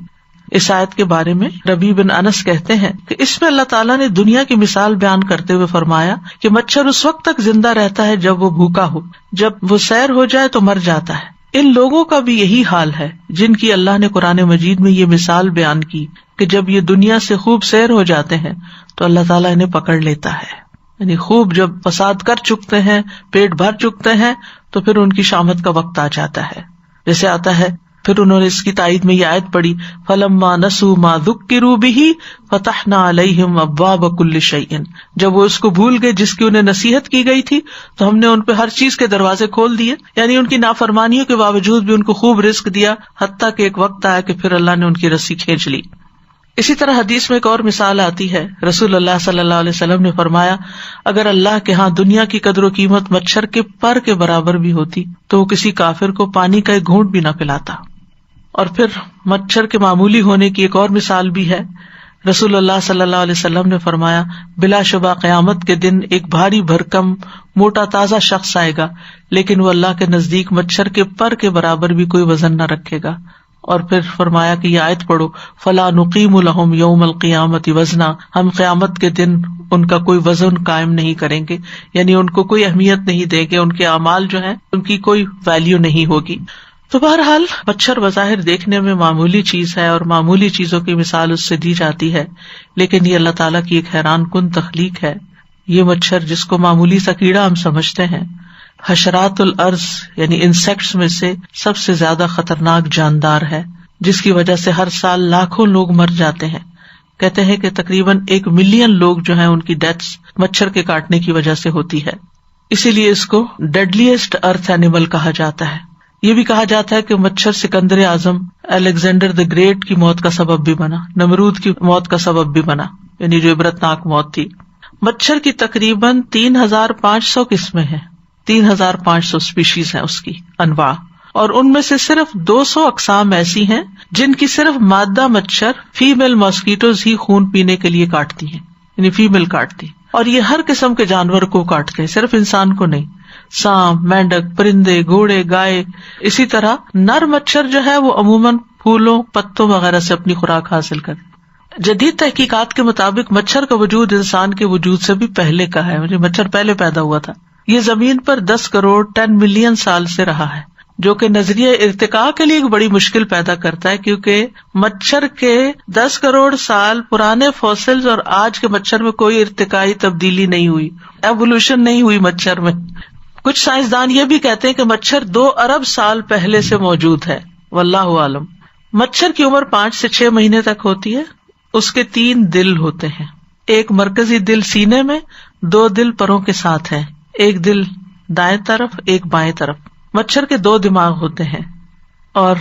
A: اس آیت کے بارے میں ربیع بن انس کہتے ہیں کہ اس میں اللہ تعالیٰ نے دنیا کی مثال بیان کرتے ہوئے فرمایا کہ مچھر اس وقت تک زندہ رہتا ہے جب وہ بھوکا ہو، جب وہ سیر ہو جائے تو مر جاتا ہے۔ ان لوگوں کا بھی یہی حال ہے جن کی اللہ نے قرآن مجید میں یہ مثال بیان کی کہ جب یہ دنیا سے خوب سیر ہو جاتے ہیں تو اللہ تعالیٰ انہیں پکڑ لیتا ہے، یعنی خوب جب فساد کر چکتے ہیں، پیٹ بھر چکتے ہیں، تو پھر ان کی شامت کا وقت آ جاتا ہے۔ جیسے آتا ہے، پھر انہوں نے اس کی تائید میں یہ آیت پڑھی، فَلَمَّا نَسُوا مَا ذُكِّرُوا بِهِ فَتَحْنَا عَلَيْهِمْ أَبْوَابَ كُلِّ شَيْءٍ، جب وہ اس کو بھول گئے جس کی انہیں نصیحت کی گئی تھی تو ہم نے ان پہ ہر چیز کے دروازے کھول دیے، یعنی ان کی نافرمانیوں کے باوجود بھی ان کو خوب رزق دیا، حتیٰ کہ ایک وقت آیا کہ پھر اللہ نے ان کی رسی کھینچ لی۔ اسی طرح حدیث میں ایک اور مثال آتی ہے، رسول اللہ صلی اللہ علیہ وسلم نے فرمایا اگر اللہ کے ہاں دنیا کی قدر و قیمت مچھر کے پر کے برابر بھی ہوتی تو وہ کسی کافر کو پانی کا ایک گھونٹ بھی نہ پلاتا۔ اور پھر مچھر کے معمولی ہونے کی ایک اور مثال بھی ہے، رسول اللہ صلی اللہ علیہ وسلم نے فرمایا بلا شبہ قیامت کے دن ایک بھاری بھرکم موٹا تازہ شخص آئے گا، لیکن وہ اللہ کے نزدیک مچھر کے پر کے برابر بھی کوئی وزن نہ رکھے گا۔ اور پھر فرمایا کہ یہ آیت پڑھو، فلا نقیم لہم یوم القیامت وزنا، ہم قیامت کے دن ان کا کوئی وزن قائم نہیں کریں گے، یعنی ان کو کوئی اہمیت نہیں دیں گے، ان کے اعمال جو ہیں ان کی کوئی ویلیو نہیں ہوگی۔ تو بہرحال مچھر بظاہر دیکھنے میں معمولی چیز ہے اور معمولی چیزوں کی مثال اس سے دی جاتی ہے، لیکن یہ اللہ تعالیٰ کی ایک حیران کن تخلیق ہے۔ یہ مچھر جس کو معمولی سا کیڑا ہم سمجھتے ہیں، حشرات الارض یعنی انسیکٹس میں سے سب سے زیادہ خطرناک جاندار ہے، جس کی وجہ سے ہر سال لاکھوں لوگ مر جاتے ہیں۔ کہتے ہیں کہ تقریباً 1 ملین لوگ جو ہیں ان کی ڈیتھس مچھر کے کاٹنے کی وجہ سے ہوتی ہے، اسی لیے اس کو ڈیڈلیسٹ ارتھ اینیمل کہا جاتا ہے۔ یہ بھی کہا جاتا ہے کہ مچھر سکندر اعظم الیگزینڈر دی گریٹ کی موت کا سبب بھی بنا، نمرود کی موت کا سبب بھی بنا، یعنی جو عبرتناک موت تھی۔ مچھر کی تقریباً 3500 قسمیں ہیں، 3500 اسپیشیز ہیں اس کی انواع، اور ان میں سے صرف 200 اقسام ایسی ہیں جن کی صرف مادہ مچھر فیمیل ماسکیٹوز ہی خون پینے کے لیے کاٹتی ہیں، یعنی فیمیل کاٹتی، اور یہ ہر قسم کے جانور کو کاٹتے ہیں، صرف انسان کو نہیں۔ سانپ، مینڈک، پرندے، گھوڑے، گائے۔ اسی طرح نر مچھر جو ہے وہ عموماً پھولوں، پتوں وغیرہ سے اپنی خوراک حاصل کرتے۔ جدید تحقیقات کے مطابق مچھر کا وجود انسان کے وجود سے بھی پہلے کا ہے، مچھر پہلے پیدا ہوا تھا۔ یہ زمین پر 10 کروڑ 10 ملین سال سے رہا ہے، جو کہ نظریہ ارتقاء کے لیے ایک بڑی مشکل پیدا کرتا ہے، کیونکہ مچھر کے 10 کروڑ سال پرانے فوسلز اور آج کے مچھر میں کوئی ارتقائی تبدیلی نہیں ہوئی، ایوولوشن نہیں ہوئی مچھر میں۔ کچھ سائنسدان یہ بھی کہتے ہیں کہ مچھر 2 ارب سال پہلے سے موجود ہے، واللہ عالم۔ مچھر کی عمر 5 سے 6 مہینے تک ہوتی ہے۔ اس کے 3 دل ہوتے ہیں، ایک مرکزی دل سینے میں، 2 دل پروں کے ساتھ ہے، ایک دل دائیں طرف، ایک بائیں طرف۔ مچھر کے 2 دماغ ہوتے ہیں اور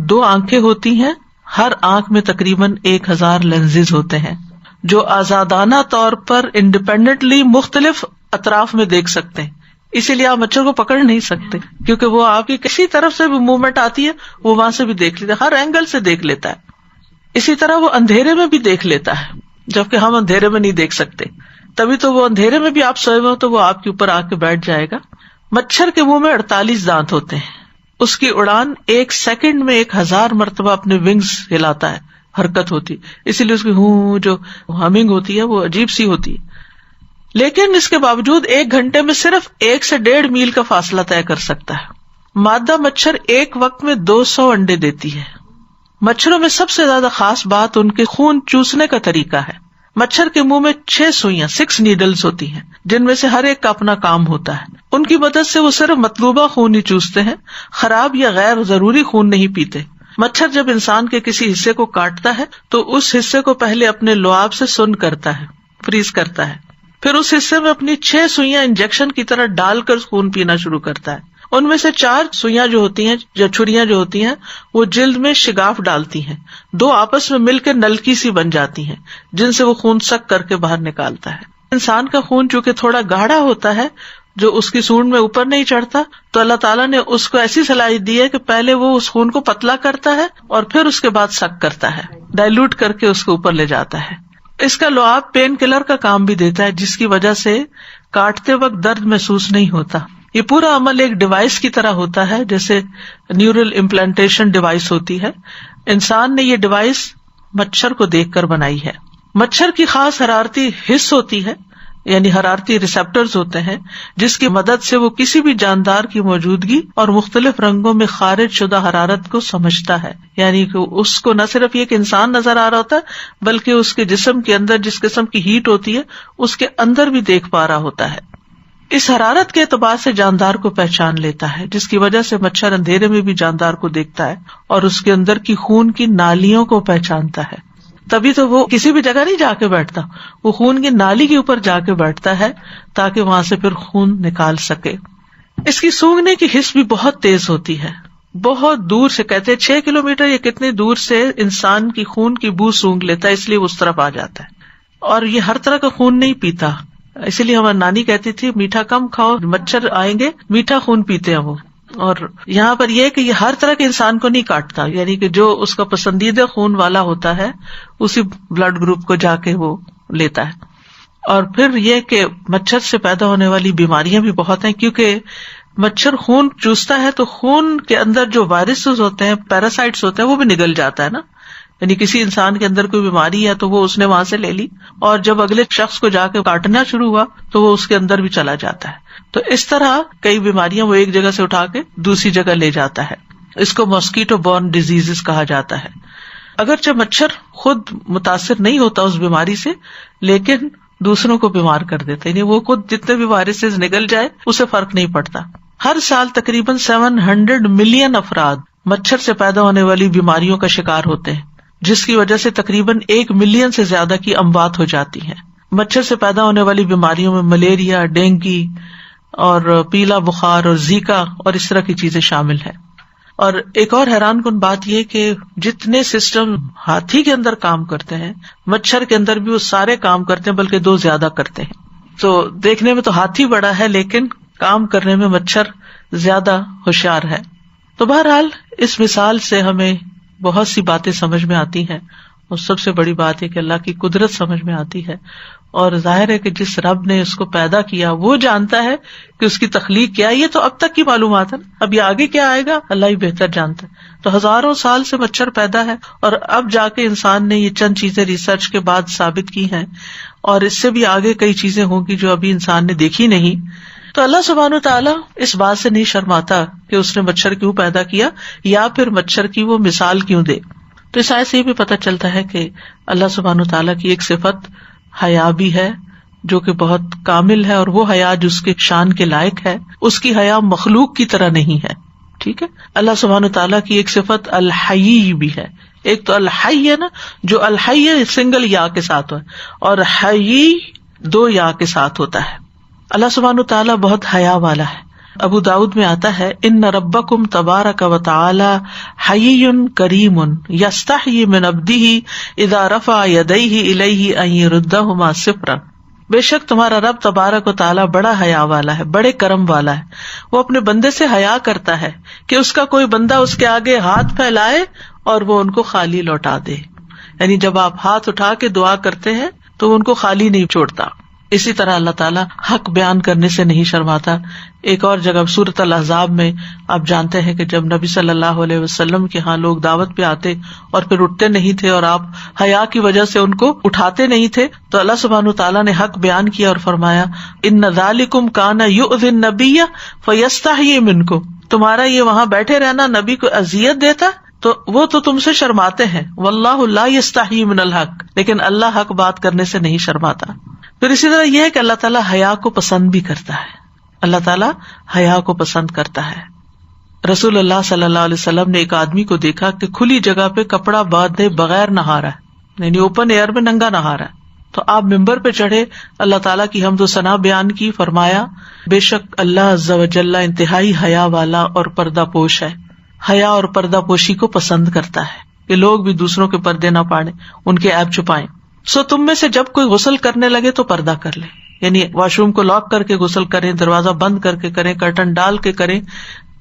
A: 2 آنکھیں ہوتی ہیں، ہر آنکھ میں تقریباً 1000 لینزز ہوتے ہیں جو آزادانہ طور پر انڈیپینڈنٹلی مختلف اطراف میں دیکھ سکتے ہیں۔ اسی لیے آپ مچھر کو پکڑ نہیں سکتے، کیونکہ وہ آپ کی کسی طرف سے بھی موومنٹ آتی ہے وہ وہاں سے بھی دیکھ لیتا ہے، ہر اینگل سے دیکھ لیتا ہے۔ اسی طرح وہ اندھیرے میں بھی دیکھ لیتا ہے، جبکہ ہم اندھیرے میں نہیں دیکھ سکتے، تبھی تو وہ اندھیرے میں بھی آپ سوئے ہوئے ہو تو وہ آپ کے اوپر آ کے بیٹھ جائے گا۔ مچھر کے منہ میں 48 دانت ہوتے ہیں، اس کی اڑان 1 سیکنڈ میں 1000 مرتبہ اپنے ونگز ہلاتا ہے، حرکت ہوتی، اسی لیے اس کی جو ہمنگ ہوتی ہے وہ عجیب سی ہوتی ہے۔ لیکن اس کے باوجود 1 گھنٹے میں صرف 1 سے 1.5 میل کا فاصلہ طے کر سکتا ہے۔ مادہ مچھر ایک وقت میں 200 انڈے دیتی ہے۔ مچھروں میں سب سے زیادہ خاص بات ان کے خون چوسنے کا طریقہ ہے۔ مچھر کے منہ میں 6 سوئیاں 6 نیڈلز ہوتی ہیں، جن میں سے ہر ایک کا اپنا کام ہوتا ہے۔ ان کی مدد سے وہ صرف مطلوبہ خون ہی چوستے ہیں، خراب یا غیر ضروری خون نہیں پیتے۔ مچھر جب انسان کے کسی حصے کو کاٹتا ہے تو اس حصے کو پہلے اپنے لعاب سے سن کرتا ہے، فریز کرتا ہے، پھر اس حصے میں اپنی 6 سوئیاں انجیکشن کی طرح ڈال کر خون پینا شروع کرتا ہے۔ ان میں سے 4 سوئیاں جو ہوتی ہیں یا چھریاں جو ہوتی ہیں وہ جلد میں شگاف ڈالتی ہیں، 2 آپس میں مل کے نلکی سی بن جاتی ہیں جن سے وہ خون سک کر کے باہر نکالتا ہے۔ انسان کا خون چونکہ تھوڑا گاڑھا ہوتا ہے جو اس کی سونڈ میں اوپر نہیں چڑھتا، تو اللہ تعالیٰ نے اس کو ایسی صلاحیت دی ہے کہ پہلے وہ اس خون کو پتلا کرتا ہے اور پھر اس کے بعد سک کرتا ہے، ڈائلوٹ کر کے اس کو اوپر لے جاتا ہے۔ اس کا لعاب پین کلر کا کام بھی دیتا ہے، جس کی وجہ سے کاٹتے وقت درد محسوس نہیں ہوتا۔ یہ پورا عمل ایک ڈیوائس کی طرح ہوتا ہے، جیسے نیورل امپلانٹیشن ڈیوائس ہوتی ہے۔ انسان نے یہ ڈیوائس مچھر کو دیکھ کر بنائی ہے۔ مچھر کی خاص حرارتی حس ہوتی ہے، یعنی حرارتی ریسپٹرز ہوتے ہیں، جس کی مدد سے وہ کسی بھی جاندار کی موجودگی اور مختلف رنگوں میں خارج شدہ حرارت کو سمجھتا ہے، یعنی کہ اس کو نہ صرف یہ کہ انسان نظر آ رہا ہوتا ہے بلکہ اس کے جسم کے اندر جس قسم کی ہیٹ ہوتی ہے اس کے اندر بھی دیکھ پا رہا ہوتا ہے۔ اس حرارت کے اعتبار سے جاندار کو پہچان لیتا ہے، جس کی وجہ سے مچھر اندھیرے میں بھی جاندار کو دیکھتا ہے اور اس کے اندر کی خون کی نالیوں کو پہچانتا ہے۔ تبھی تو وہ کسی بھی جگہ نہیں جا کے بیٹھتا، وہ خون کی نالی کے اوپر جا کے بیٹھتا ہے تاکہ وہاں سے پھر خون نکال سکے۔ اس کی سونگنے کی حس بھی بہت تیز ہوتی ہے، بہت دور سے، کہتے ہیں 6 کلومیٹر یا کتنی دور سے انسان کی خون کی بو سونگ لیتا ہے، اس لیے وہ اس طرف آ جاتا ہے۔ اور یہ ہر طرح کا خون نہیں پیتا، اسی لیے ہماری نانی کہتی تھی میٹھا کم کھاؤ، مچھر آئیں گے میٹھا خون پیتے ہیں وہ۔ اور یہاں پر یہ کہ یہ ہر طرح کے انسان کو نہیں کاٹتا، یعنی کہ جو اس کا پسندیدہ خون والا ہوتا ہے اسی بلڈ گروپ کو جا کے وہ لیتا ہے۔ اور پھر یہ کہ مچھر سے پیدا ہونے والی بیماریاں بھی بہت ہیں، کیونکہ مچھر خون چوستا ہے تو خون کے اندر جو وائرسز ہوتے ہیں، پیراسائٹس ہوتے ہیں، وہ بھی نگل جاتا ہے نا، یعنی کسی انسان کے اندر کوئی بیماری ہے تو وہ اس نے وہاں سے لے لی اور جب اگلے شخص کو جا کے کاٹنا شروع ہوا تو وہ اس کے اندر بھی چلا جاتا ہے۔ تو اس طرح کئی بیماریاں وہ ایک جگہ سے اٹھا کے دوسری جگہ لے جاتا ہے۔ اس کو ماسکیٹو بورن ڈیزیزز کہا جاتا ہے۔ اگرچہ مچھر خود متاثر نہیں ہوتا اس بیماری سے، لیکن دوسروں کو بیمار کر دیتا ہے، یعنی وہ خود جتنے بھی وائرسز نگل جائے اسے فرق نہیں پڑتا۔ ہر سال تقریباً 700 ملین افراد مچھر سے پیدا ہونے والی بیماریوں کا شکار ہوتے ہیں، جس کی وجہ سے تقریباً 1 ملین سے زیادہ کی اموات ہو جاتی ہیں۔ مچھر سے پیدا ہونے والی بیماریوں میں ملیریا، ڈینگی اور پیلا بخار اور زیکا اور اس طرح کی چیزیں شامل ہیں۔ اور ایک اور حیران کن بات یہ کہ جتنے سسٹم ہاتھی کے اندر کام کرتے ہیں، مچھر کے اندر بھی وہ سارے کام کرتے ہیں، بلکہ 2 زیادہ کرتے ہیں. تو دیکھنے میں تو ہاتھی بڑا ہے، لیکن کام کرنے میں مچھر زیادہ ہوشیار ہے. تو بہرحال اس مثال سے ہمیں بہت سی باتیں سمجھ میں آتی ہیں، اور سب سے بڑی بات ہے کہ اللہ کی قدرت سمجھ میں آتی ہے. اور ظاہر ہے کہ جس رب نے اس کو پیدا کیا وہ جانتا ہے کہ اس کی تخلیق کیا ہے. یہ تو اب تک کی معلومات ہے، اب یہ آگے کیا آئے گا اللہ ہی بہتر جانتا ہے. تو ہزاروں سال سے مچھر پیدا ہے، اور اب جا کے انسان نے یہ چند چیزیں ریسرچ کے بعد ثابت کی ہیں، اور اس سے بھی آگے کئی چیزیں ہوں گی جو ابھی انسان نے دیکھی نہیں. تو اللہ سبحانہ وتعالیٰ اس بات سے نہیں شرماتا کہ اس نے مچھر کیوں پیدا کیا، یا پھر مچھر کی وہ مثال کیوں دے. تو اس آیت سے یہ بھی پتہ چلتا ہے کہ اللہ سبحانہ وتعالیٰ کی ایک صفت حیا بھی ہے جو کہ بہت کامل ہے، اور وہ حیا جو اس کے شان کے لائق ہے. اس کی حیا مخلوق کی طرح نہیں ہے. ٹھیک ہے. اللہ سبحانہ وتعالیٰ کی ایک صفت الحی بھی ہے. ایک تو الحی ہے نا، جو الحی سنگل یا کے ساتھ ہے، اور حی 2 یا کے ساتھ ہوتا ہے. اللہ سبحانہ وتعالیٰ بہت حیا والا ہے. ابو داؤد میں آتا ہے ان ربکم تبارک و تعالی حیی کریم یستحیی من عبدہ اذا رفع یدیہ الیہ ان یردہما صفرا. بے شک تمہارا رب تبارک و تعالیٰ بڑا حیا والا ہے، بڑے کرم والا ہے. وہ اپنے بندے سے حیا کرتا ہے کہ اس کا کوئی بندہ اس کے آگے ہاتھ پھیلائے اور وہ ان کو خالی لوٹا دے. یعنی جب آپ ہاتھ اٹھا کے دعا کرتے ہیں تو وہ ان کو خالی نہیں چھوڑتا. اسی طرح اللہ تعالیٰ حق بیان کرنے سے نہیں شرماتا. ایک اور جگہ سورۃ الاحزاب میں آپ جانتے ہیں کہ جب نبی صلی اللہ علیہ وسلم کے ہاں لوگ دعوت پہ آتے اور پھر اٹھتے نہیں تھے، اور آپ حیا کی وجہ سے ان کو اٹھاتے نہیں تھے، تو اللہ سبحانہ وتعالیٰ نے حق بیان کیا اور فرمایا ان ذالکم کان یؤذی النبی فیستحیی منکم. تمہارا یہ وہاں بیٹھے رہنا نبی کو اذیت دیتا تو وہ تو تم سے شرماتے ہیں. واللہ لا یستحیی من الحق، لیکن اللہ حق بات کرنے سے نہیں شرماتا. پھر اسی طرح یہ ہے کہ اللہ تعالیٰ حیا کو پسند بھی کرتا ہے. اللہ تعالیٰ حیا کو پسند کرتا ہے. رسول اللہ صلی اللہ علیہ وسلم نے ایک آدمی کو دیکھا کہ کھلی جگہ پہ کپڑا باندھے بغیر نہا رہا ہے، یعنی اوپن ایئر میں ننگا نہا رہا ہے. تو آپ ممبر پہ چڑھے، اللہ تعالیٰ کی حمد و ثنا بیان کی، فرمایا بے شک اللہ عز و جل انتہائی حیا والا اور پردہ پوش ہے. حیا اور پردہ پوشی کو پسند کرتا ہے کہ لوگ بھی دوسروں کے پردے نہ پاڑیں، ان کے عیب چھپائیں. سو تم میں سے جب کوئی غسل کرنے لگے تو پردہ کر لے، یعنی واش روم کو لاک کر کے غسل کریں، دروازہ بند کر کے کریں، کرٹن ڈال کے کریں،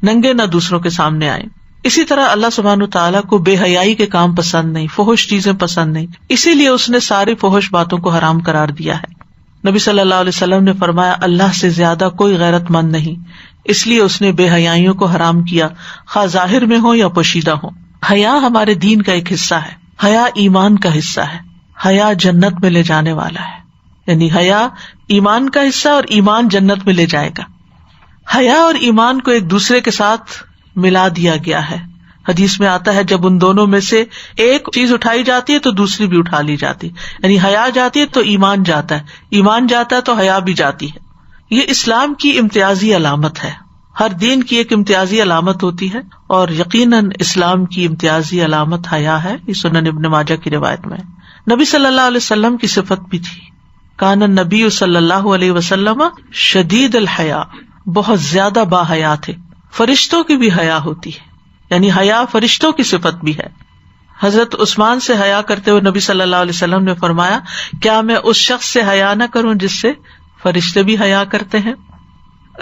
A: ننگے نہ دوسروں کے سامنے آئیں. اسی طرح اللہ سبحانہ تعالیٰ کو بے حیائی کے کام پسند نہیں، فحش چیزیں پسند نہیں، اسی لیے اس نے ساری فحش باتوں کو حرام قرار دیا ہے. نبی صلی اللہ علیہ وسلم نے فرمایا اللہ سے زیادہ کوئی غیرت مند نہیں، اس لیے اس نے بے حیائیوں کو حرام کیا، خواہ ظاہر میں ہو یا پوشیدہ ہو. حیا ہمارے دین کا ایک حصہ ہے، حیا ایمان کا حصہ ہے، حیا جنت میں لے جانے والا ہے. یعنی حیا ایمان کا حصہ اور ایمان جنت میں لے جائے گا. حیا اور ایمان کو ایک دوسرے کے ساتھ ملا دیا گیا ہے. حدیث میں آتا ہے جب ان دونوں میں سے ایک چیز اٹھائی جاتی ہے تو دوسری بھی اٹھا لی جاتی ہے. یعنی حیا جاتی ہے تو ایمان جاتا ہے، ایمان جاتا ہے تو حیا بھی جاتی ہے. یہ اسلام کی امتیازی علامت ہے. ہر دین کی ایک امتیازی علامت ہوتی ہے، اور یقیناً اسلام کی امتیازی علامت حیا ہے. یہ سنن ابن ماجہ کی روایت میں نبی صلی اللہ علیہ وسلم کی صفت بھی تھی. کان النبی صلی اللہ علیہ وسلم شدید الحیا، بہت زیادہ با حیا تھے. فرشتوں کی بھی حیا ہوتی ہے، یعنی حیا فرشتوں کی صفت بھی ہے. حضرت عثمان سے حیا کرتے ہوئے نبی صلی اللہ علیہ وسلم نے فرمایا کیا میں اس شخص سے حیا نہ کروں جس سے فرشتے بھی حیا کرتے ہیں.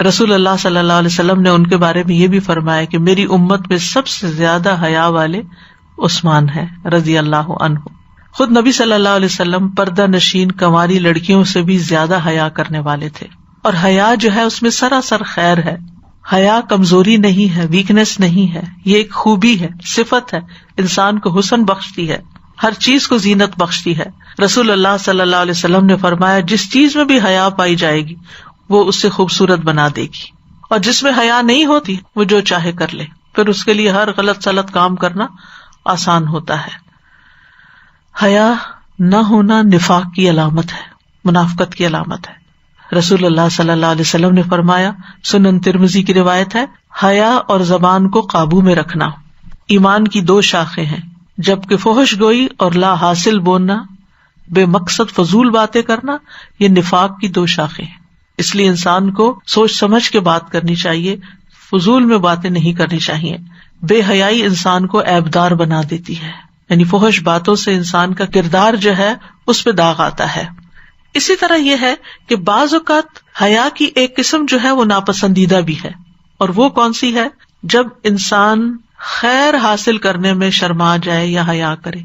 A: رسول اللہ صلی اللہ علیہ وسلم نے ان کے بارے میں یہ بھی فرمایا کہ میری امت میں سب سے زیادہ حیا والے عثمان ہیں رضی اللہ عنہ. خود نبی صلی اللہ علیہ وسلم پردہ نشین کنواری لڑکیوں سے بھی زیادہ حیا کرنے والے تھے. اور حیا جو ہے اس میں سراسر خیر ہے. حیا کمزوری نہیں ہے، ویکنیس نہیں ہے، یہ ایک خوبی ہے، صفت ہے، انسان کو حسن بخشتی ہے، ہر چیز کو زینت بخشتی ہے. رسول اللہ صلی اللہ علیہ وسلم نے فرمایا جس چیز میں بھی حیا پائی جائے گی وہ اس سے خوبصورت بنا دے گی، اور جس میں حیا نہیں ہوتی وہ جو چاہے کر لے، پھر اس کے لیے ہر غلط سلط کام کرنا آسان ہوتا ہے. حیا نہ ہونا نفاق کی علامت ہے، منافقت کی علامت ہے. رسول اللہ صلی اللہ علیہ وسلم نے فرمایا، سنن ترمذی کی روایت ہے، حیا اور زبان کو قابو میں رکھنا ایمان کی 2 شاخیں ہیں، جبکہ فحش گوئی اور لا حاصل بولنا، بے مقصد فضول باتیں کرنا، یہ نفاق کی 2 شاخیں ہیں. اس لیے انسان کو سوچ سمجھ کے بات کرنی چاہیے، فضول میں باتیں نہیں کرنی چاہیے. بے حیائی انسان کو عیبدار بنا دیتی ہے، یعنی فحش باتوں سے انسان کا کردار جو ہے اس پہ داغ آتا ہے. اسی طرح یہ ہے کہ بعض اوقات حیا کی ایک قسم جو ہے وہ ناپسندیدہ بھی ہے، اور وہ کون سی ہے؟ جب انسان خیر حاصل کرنے میں شرما جائے یا حیا کرے،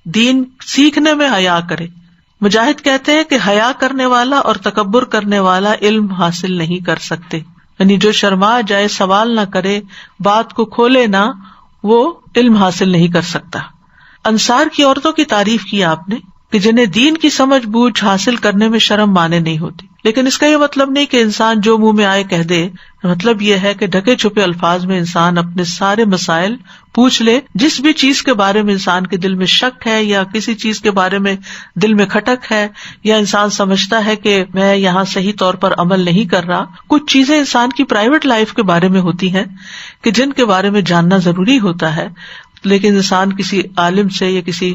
A: دین سیکھنے میں حیا کرے. مجاہد کہتے ہیں کہ حیا کرنے والا اور تکبر کرنے والا علم حاصل نہیں کر سکتے، یعنی جو شرما جائے، سوال نہ کرے، بات کو کھولے نہ، وہ علم حاصل نہیں کر سکتا. انصار کی عورتوں کی تعریف کی آپ نے کہ جنہیں دین کی سمجھ بوجھ حاصل کرنے میں شرم مانے نہیں ہوتی. لیکن اس کا یہ مطلب نہیں کہ انسان جو منہ میں آئے کہہ دے. مطلب یہ ہے کہ ڈھکے چھپے الفاظ میں انسان اپنے سارے مسائل پوچھ لے. جس بھی چیز کے بارے میں انسان کے دل میں شک ہے، یا کسی چیز کے بارے میں دل میں کھٹک ہے، یا انسان سمجھتا ہے کہ میں یہاں صحیح طور پر عمل نہیں کر رہا. کچھ چیزیں انسان کی پرائیویٹ لائف کے بارے میں ہوتی ہیں کہ جن کے بارے میں جاننا ضروری ہوتا ہے، لیکن انسان کسی عالم سے یا کسی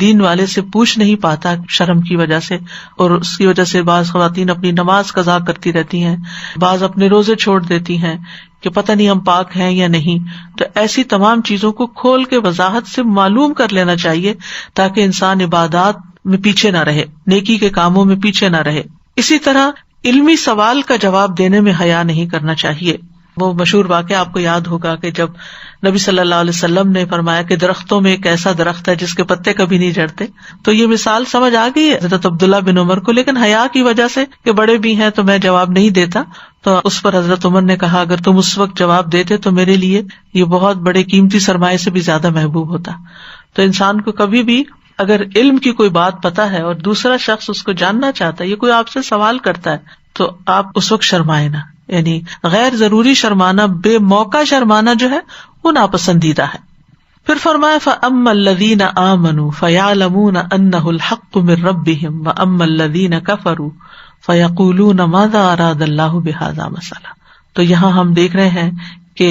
A: دین والے سے پوچھ نہیں پاتا شرم کی وجہ سے. اور اس کی وجہ سے بعض خواتین اپنی نماز قضا کرتی رہتی ہیں، بعض اپنے روزے چھوڑ دیتی ہیں کہ پتہ نہیں ہم پاک ہیں یا نہیں. تو ایسی تمام چیزوں کو کھول کے وضاحت سے معلوم کر لینا چاہیے تاکہ انسان عبادات میں پیچھے نہ رہے، نیکی کے کاموں میں پیچھے نہ رہے. اسی طرح علمی سوال کا جواب دینے میں حیا نہیں کرنا چاہیے. وہ مشہور واقعہ آپ کو یاد ہوگا کہ جب نبی صلی اللہ علیہ وسلم نے فرمایا کہ درختوں میں ایک ایسا درخت ہے جس کے پتے کبھی نہیں جھڑتے، تو یہ مثال سمجھ آ گئی ہے حضرت عبداللہ بن عمر کو. لیکن حیا کی وجہ سے کہ بڑے بھی ہیں تو میں جواب نہیں دیتا، تو اس پر حضرت عمر نے کہا اگر تم اس وقت جواب دیتے تو میرے لیے یہ بہت بڑے قیمتی سرمایے سے بھی زیادہ محبوب ہوتا. تو انسان کو کبھی بھی اگر علم کی کوئی بات پتا ہے اور دوسرا شخص اس کو جاننا چاہتا ہے، یہ کوئی آپ سے سوال کرتا ہے، تو آپ اس وقت شرمائے نہ. یعنی غیر ضروری شرمانا، بے موقع شرمانا جو ہے وہ ناپسندیدہ ہے. پھر فرمایا فَأَمَّا الَّذِينَ آمَنُوا فَيَعْلَمُونَ أَنَّهُ الْحَقُّ مِن رَّبِّهِمْ وَأَمَّا الَّذِينَ كَفَرُوا فَيَقُولُونَ مَاذَا أَرَادَ اللَّهُ بِهَذَا مَثَلًا. تو یہاں ہم دیکھ رہے ہیں کہ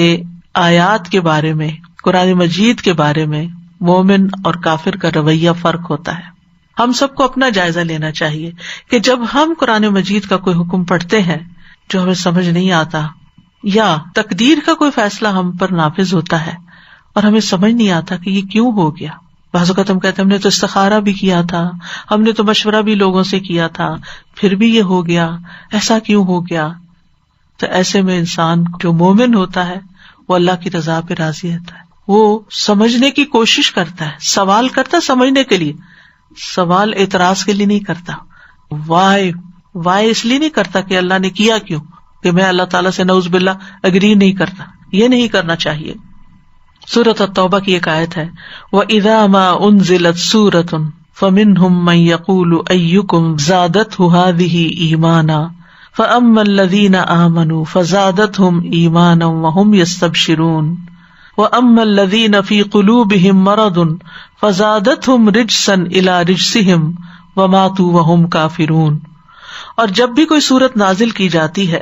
A: آیات کے بارے میں، قرآن مجید کے بارے میں مومن اور کافر کا رویہ فرق ہوتا ہے. ہم سب کو اپنا جائزہ لینا چاہیے کہ جب ہم قرآن مجید کا کوئی حکم پڑھتے ہیں جو ہمیں سمجھ نہیں آتا، یا تقدیر کا کوئی فیصلہ ہم پر نافذ ہوتا ہے اور ہمیں سمجھ نہیں آتا کہ یہ کیوں ہو گیا. بعض اوقات ہم کہتے ہیں ہم نے تو استخارہ بھی کیا تھا، ہم نے تو مشورہ بھی لوگوں سے کیا تھا، پھر بھی یہ ہو گیا، ایسا کیوں ہو گیا. تو ایسے میں انسان جو مومن ہوتا ہے وہ اللہ کی رضا پہ راضی رہتا ہے، وہ سمجھنے کی کوشش کرتا ہے، سوال کرتا ہے سمجھنے کے لیے، سوال اعتراض کے لیے نہیں کرتا. وائے اس لیے نہیں کرتا کہ اللہ نے کیا کیوں، کہ میں اللہ تعالیٰ سے نعوذ باللہ اگری نہیں کرتا. یہ نہیں کرنا چاہیے. سورۃ التوبہ کی ایک آیت ہے وَإِذَا مَا أُنزِلَتْ سُورَةٌ فَمِنْهُمْ مَن يَقُولُ أَيُّكُمْ زَادَتْهُ هَٰذِهِ إِيمَانًا فَأَمَّا الَّذِينَ آمَنُوا فَزَادَتْهُمْ إِيمَانًا وَهُمْ يَسْتَبْشِرُونَ وَأَمَّا الَّذِينَ فِي قُلُوبِهِم مَّرَضٌ فَزَادَتْهُمْ رِجْسًا إِلَىٰ رِجْسِهِمْ وَمَاتُوا وَهُمْ كَافِرُونَ. اور جب بھی کوئی سورت نازل کی جاتی ہے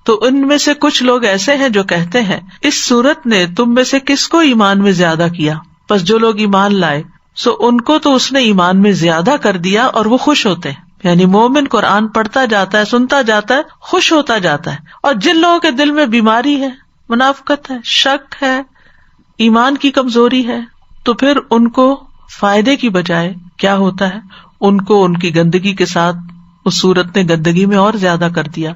A: تو ان میں سے کچھ لوگ ایسے ہیں جو کہتے ہیں اس سورت نے تم میں سے کس کو ایمان میں زیادہ کیا، پس جو لوگ ایمان لائے سو ان کو تو اس نے ایمان میں زیادہ کر دیا اور وہ خوش ہوتے ہیں. یعنی مومن قرآن پڑھتا جاتا ہے، سنتا جاتا ہے، خوش ہوتا جاتا ہے. اور جن لوگوں کے دل میں بیماری ہے، منافقت ہے، شک ہے، ایمان کی کمزوری ہے، تو پھر ان کو فائدے کی بجائے کیا ہوتا ہے، ان کو ان کی گندگی کے ساتھ اس صورت نے گندگی میں اور زیادہ کر دیا،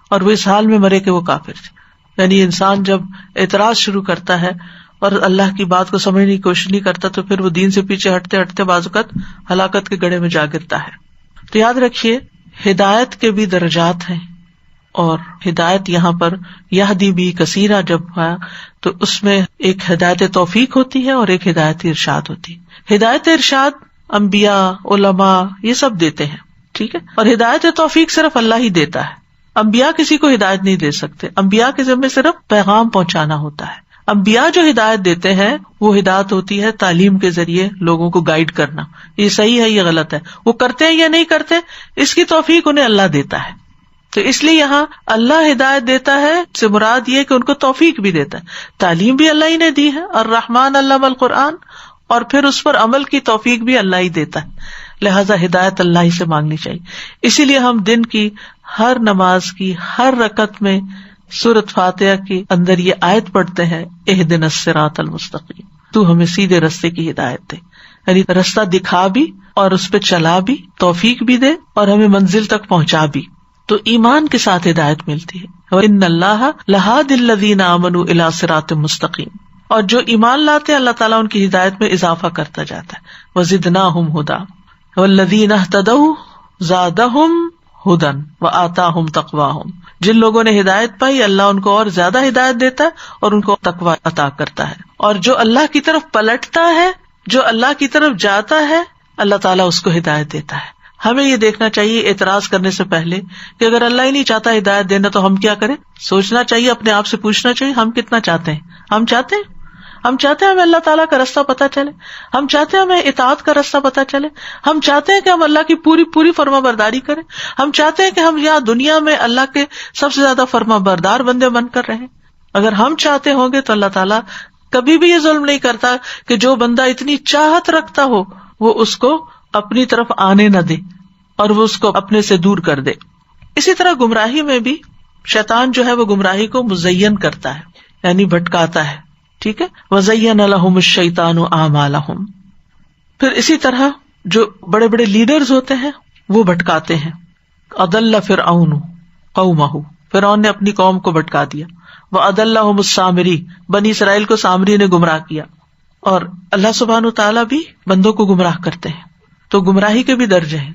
A: اور وہ اس حال میں مرے کہ وہ کافر تھے. یعنی انسان جب اعتراض شروع کرتا ہے اور اللہ کی بات کو سمجھنے کی کوشش نہیں کرتا تو پھر وہ دین سے پیچھے ہٹتے ہٹتے بعض اوقات ہلاکت کے گڑھے میں جا گرتا ہے. تو یاد رکھیے ہدایت کے بھی درجات ہیں، اور ہدایت یہاں پر یہدی بھی کثیرہ جب ہے تو اس میں ایک ہدایت توفیق ہوتی ہے اور ایک ہدایت ارشاد ہوتی ہے. ہدایت ارشاد انبیاء، علماء یہ سب دیتے ہیں، ٹھیک ہے، اور ہدایت توفیق صرف اللہ ہی دیتا ہے. انبیاء کسی کو ہدایت نہیں دے سکتے، انبیاء کے ذمہ صرف پیغام پہنچانا ہوتا ہے. انبیاء جو ہدایت دیتے ہیں وہ ہدایت ہوتی ہے تعلیم کے ذریعے لوگوں کو گائیڈ کرنا، یہ صحیح ہے یہ غلط ہے، وہ کرتے ہیں یا نہیں کرتے اس کی توفیق انہیں اللہ دیتا ہے. تو اس لیے یہاں اللہ ہدایت دیتا ہے سے مراد یہ کہ ان کو توفیق بھی دیتا ہے. تعلیم بھی اللہ ہی نے دی ہے، الرحمن علم القرآن، اور پھر اس پر عمل کی توفیق بھی اللہ ہی دیتا ہے. لہذا ہدایت اللہ ہی سے مانگنی چاہیے. اسی لیے ہم دن کی ہر نماز کی ہر رکعت میں سورۃ فاتحہ کے اندر یہ آیت پڑھتے ہیں اہدنا الصراط المستقیم، تو ہمیں سیدھے رستے کی ہدایت دے، یعنی رستہ دکھا بھی اور اس پہ چلا بھی، توفیق بھی دے اور ہمیں منزل تک پہنچا بھی. تو ایمان کے ساتھ ہدایت ملتی ہے. وَإِنَّ اللَّهَ لَهَادِ الَّذِينَ آمَنُوا إِلَىٰ صِرَاطٍ مُسْتَقِيمٍ، اور جو ایمان لاتے ہیں اللہ تعالیٰ ان کی ہدایت میں اضافہ کرتا جاتا ہے. وَزِدْنَاهُمْ هُدًى وَالَّذِينَ اهْتَدَوْا زَادَهُمْ هُدًى وَآتَاهُمْ تَقْوَاهُمْ، جن لوگوں نے ہدایت پائی اللہ ان کو اور زیادہ ہدایت دیتا ہے اور ان کو تقویٰ عطا کرتا ہے. اور جو اللہ کی طرف پلٹتا ہے، جو اللہ کی طرف جاتا ہے، اللہ تعالیٰ اس کو ہدایت دیتا ہے. ہمیں یہ دیکھنا چاہیے اعتراض کرنے سے پہلے کہ اگر اللہ ہی نہیں چاہتا ہدایت دینا تو ہم کیا کریں. سوچنا چاہیے، اپنے آپ سے پوچھنا چاہیے ہم کتنا چاہتے ہیں. ہم چاہتے ہیں ہمیں اللہ تعالیٰ کا رستہ پتہ چلے، ہم چاہتے ہیں ہمیں اطاعت کا رستہ پتہ چلے، ہم چاہتے ہیں کہ ہم اللہ کی پوری پوری فرما برداری کریں، ہم چاہتے ہیں کہ ہم یہاں دنیا میں اللہ کے سب سے زیادہ فرما بردار بندے بن کر رہیں. اگر ہم چاہتے ہوں گے تو اللہ تعالیٰ کبھی بھی یہ ظلم نہیں کرتا کہ جو بندہ اتنی چاہت رکھتا ہو وہ اس کو اپنی طرف آنے نہ دے اور وہ اس کو اپنے سے دور کر دے. اسی طرح گمراہی میں بھی شیطان جو ہے وہ گمراہی کو مزین کرتا ہے، یعنی بھٹکاتا ہے. ٹھیک ہے، وَزَيَّنَ لَهُمُ الشَّيْطَانُ أَعْمَالَهُمْ. پھر اسی طرح جو بڑے بڑے لیڈرز ہوتے ہیں وہ بھٹکاتے ہیں. أَضَلَّ فِرْعَوْنُ قَوْمَهُ، فرعون نے اپنی قوم کو بھٹکا دیا. وَأَضَلَّهُمُ السَّامِرِي، بنی اسرائیل کو سامری نے گمراہ کیا. اور اللہ سبحانہ تعالیٰ بھی بندوں کو گمراہ کرتے ہیں. تو گمراہی کے بھی درجے ہیں.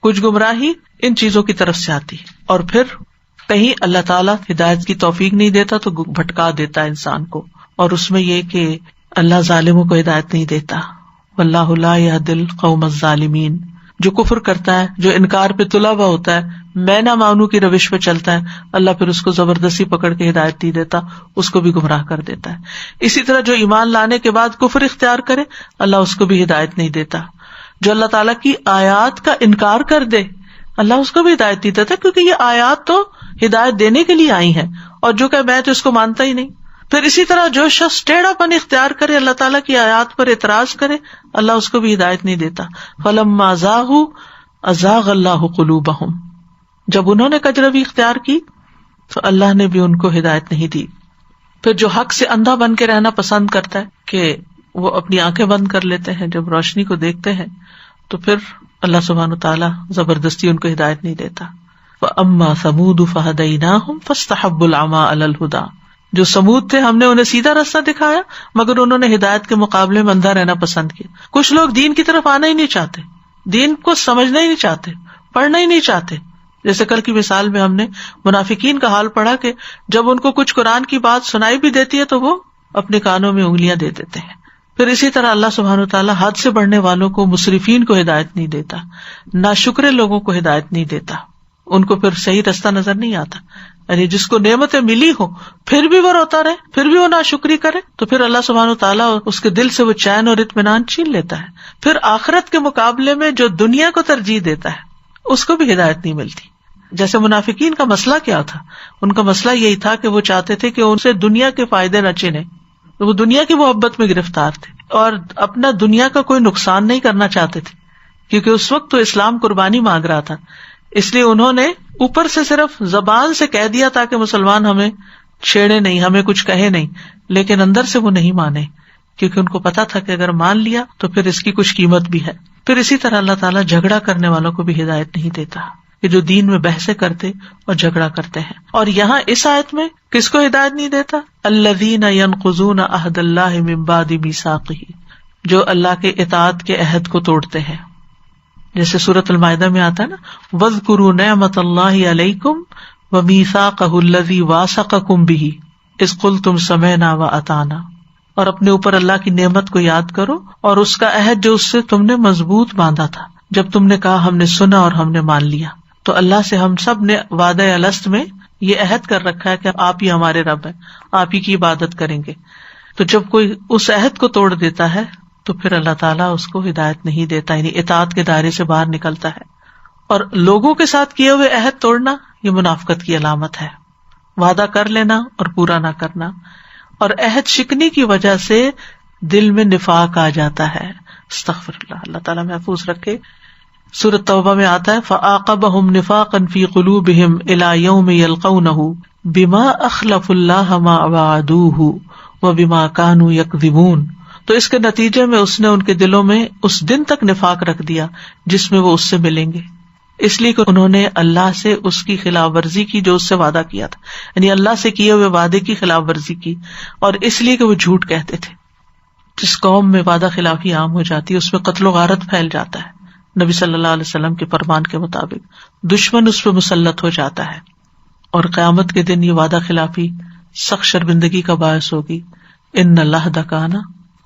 A: کچھ گمراہی ان چیزوں کی طرف سے آتی ہے، اور پھر کہیں اللہ تعالیٰ ہدایت کی توفیق نہیں دیتا تو بھٹکا دیتا ہے انسان کو. اور اس میں یہ کہ اللہ ظالموں کو ہدایت نہیں دیتا. واللہ لا یہدی القوم الظالمین، جو کفر کرتا ہے، جو انکار پہ تلا ہوا ہوتا ہے، میں نہ مانوں کی روش پہ چلتا ہے، اللہ پھر اس کو زبردستی پکڑ کے ہدایت نہیں دیتا، اس کو بھی گمراہ کر دیتا ہے. اسی طرح جو ایمان لانے کے بعد کفر اختیار کرے اللہ اس کو بھی ہدایت نہیں دیتا. جو اللہ تعالیٰ کی آیات کا انکار کر دے اللہ اس کو بھی ہدایت نہیں دیتا، کیونکہ یہ آیات تو ہدایت دینے کے لیے آئی ہیں، اور جو کہ میں تو اس کو مانتا ہی نہیں. پھر اسی طرح جو شخص ٹیڑھا پن اختیار کرے، اللہ تعالیٰ کی آیات پر اعتراض کرے، اللہ اس کو بھی ہدایت نہیں دیتا. فَلَمَّا زَاغُوا أَزَاغَ اللَّهُ قُلُوبَهُمْ، جب انہوں نے کجروی اختیار کی تو اللہ نے بھی ان کو ہدایت نہیں دی. پھر جو حق سے اندھا بن کے رہنا پسند کرتا ہے کہ وہ اپنی آنکھیں بند کر لیتے ہیں جب روشنی کو دیکھتے ہیں، تو پھر اللہ سبحانہ تعالیٰ زبردستی ان کو ہدایت نہیں دیتا. وَأَمَّا ثَمُودُ فَهَدَيْنَاهُمْ فَاسْتَحَبُّوا الْعَمَىٰ عَلَى الْهُدَىٰ، جو سمود تھے ہم نے انہیں سیدھا راستہ دکھایا مگر انہوں نے ہدایت کے مقابلے میں اندھا رہنا پسند کیا. کچھ لوگ دین کی طرف آنا ہی نہیں چاہتے، دین کو سمجھنا ہی نہیں چاہتے، پڑھنا ہی نہیں چاہتے. جیسے کل کی مثال میں ہم نے منافقین کا حال پڑھا کہ جب ان کو کچھ قرآن کی بات سنائی بھی دیتی ہے تو وہ اپنے کانوں میں انگلیاں دے دیتے ہیں. پھر اسی طرح اللہ سبحانہ وتعالیٰ حد سے بڑھنے والوں کو، مسرفین کو ہدایت نہیں دیتا، ناشکرے لوگوں کو ہدایت نہیں دیتا، ان کو پھر صحیح راستہ نظر نہیں آتا. یعنی جس کو نعمتیں ملی ہو پھر بھی وہ روتا رہے، پھر بھی وہ ناشکری کرے، تو پھر اللہ سبحانہ وتعالیٰ اس کے دل سے وہ چین اور اطمینان چھین لیتا ہے. پھر آخرت کے مقابلے میں جو دنیا کو ترجیح دیتا ہے اس کو بھی ہدایت نہیں ملتی. جیسے منافقین کا مسئلہ کیا تھا، ان کا مسئلہ یہی تھا کہ وہ چاہتے تھے کہ ان سے دنیا کے فائدے نہ چنے، وہ دنیا کی محبت میں گرفتار تھے اور اپنا دنیا کا کوئی نقصان نہیں کرنا چاہتے تھے، کیونکہ اس وقت تو اسلام قربانی مانگ رہا تھا. اس لیے انہوں نے اوپر سے صرف زبان سے کہہ دیا تاکہ مسلمان ہمیں چھیڑے نہیں، ہمیں کچھ کہے نہیں، لیکن اندر سے وہ نہیں مانے، کیونکہ ان کو پتا تھا کہ اگر مان لیا تو پھر اس کی کچھ قیمت بھی ہے. پھر اسی طرح اللہ تعالیٰ جھگڑا کرنے والوں کو بھی ہدایت نہیں دیتا، کہ جو دین میں بحثیں کرتے اور جھگڑا کرتے ہیں. اور یہاں اس آیت میں کس کو ہدایت نہیں دیتا؟ الذین ینقضون عہد اللہ من بعد میثاقہ، جو اللہ کے اطاعت کے عہد کو توڑتے ہیں. جیسے سورۃ المائدہ میں آتا ہے نا، وَاذْكُرُوا نِعْمَتَ اللَّهِ عَلَيْكُمْ وَمِيثَاقَهُ الَّذِي وَاثَقَكُمْ بِهِ إِذْ قُلْتُمْ سَمِعْنَا وَأَطَعْنَا، اور اپنے اوپر اللہ کی نعمت کو یاد کرو اور اس کا عہد جو اس سے تم نے مضبوط باندھا تھا جب تم نے کہا ہم نے سنا اور ہم نے مان لیا. تو اللہ سے ہم سب نے وعدہ الست میں یہ عہد کر رکھا ہے کہ آپ ہی ہمارے رب ہیں، آپ ہی کی عبادت کریں گے. تو جب کوئی اس عہد کو توڑ دیتا ہے تو پھر اللہ تعالیٰ اس کو ہدایت نہیں دیتا، یعنی اطاعت کے دائرے سے باہر نکلتا ہے. اور لوگوں کے ساتھ کیے ہوئے عہد توڑنا یہ منافقت کی علامت ہے، وعدہ کر لینا اور پورا نہ کرنا. اور عہد شکنی کی وجہ سے دل میں نفاق آ جاتا ہے. استغفر اللہ، اللہ تعالیٰ محفوظ رکھے. سورۃ توبہ میں آتا ہے فَأَعْقَبَهُمْ نِفَاقًا فِي قُلُوبِهِمْ إِلَى يَوْمِ يَلْقَوْنَهُ بما اخلف اللہ ما وعدوہ وبما كانوا یکذبون. تو اس کے نتیجے میں اس نے ان کے دلوں میں اس دن تک نفاق رکھ دیا جس میں وہ اس سے ملیں گے، اس لیے کہ انہوں نے اللہ سے اس کی خلاف ورزی کی جو اس سے وعدہ کیا تھا، یعنی اللہ سے کیے ہوئے وعدے کی خلاف ورزی کی، اور اس لیے کہ وہ جھوٹ کہتے تھے. جس قوم میں وعدہ خلافی عام ہو جاتی ہے اس میں قتل و غارت پھیل جاتا ہے. نبی صلی اللہ علیہ وسلم کے فرمان کے مطابق دشمن اس پہ مسلط ہو جاتا ہے، اور قیامت کے دن یہ وعدہ خلافی سخت شرمندگی کا باعث ہوگی. ان العہد کان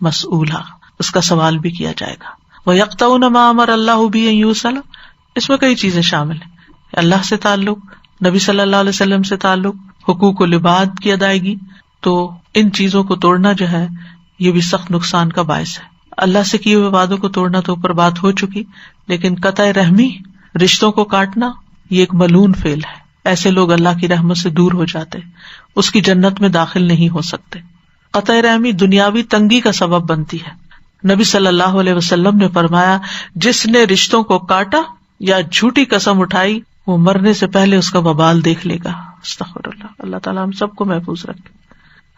A: مسئولا، اس کا سوال بھی کیا جائے گا. وَيَقْطَعُونَ مَا أَمَرَ اللَّهُ بِهِ أَن يُوصَلَ، اس میں کئی چیزیں شامل ہیں، اللہ سے تعلق، نبی صلی اللہ علیہ وسلم سے تعلق، حقوق العباد کی ادائیگی. تو ان چیزوں کو توڑنا جو ہے یہ بھی سخت نقصان کا باعث ہے. اللہ سے کیے ہوئے وعدوں کو توڑنا تو اوپر بات ہو چکی، لیکن قطع رحمی، رشتوں کو کاٹنا، یہ ایک ملعون فعل ہے. ایسے لوگ اللہ کی رحمت سے دور ہو جاتے، اس کی جنت میں داخل نہیں ہو سکتے. قطع رحمی دنیاوی تنگی کا سبب بنتی ہے. نبی صلی اللہ علیہ وسلم نے فرمایا، جس نے رشتوں کو کاٹا یا جھوٹی قسم اٹھائی وہ مرنے سے پہلے اس کا وبال دیکھ لے گا. استغفر اللہ. اللہ تعالیٰ ہم سب کو محفوظ رکھے،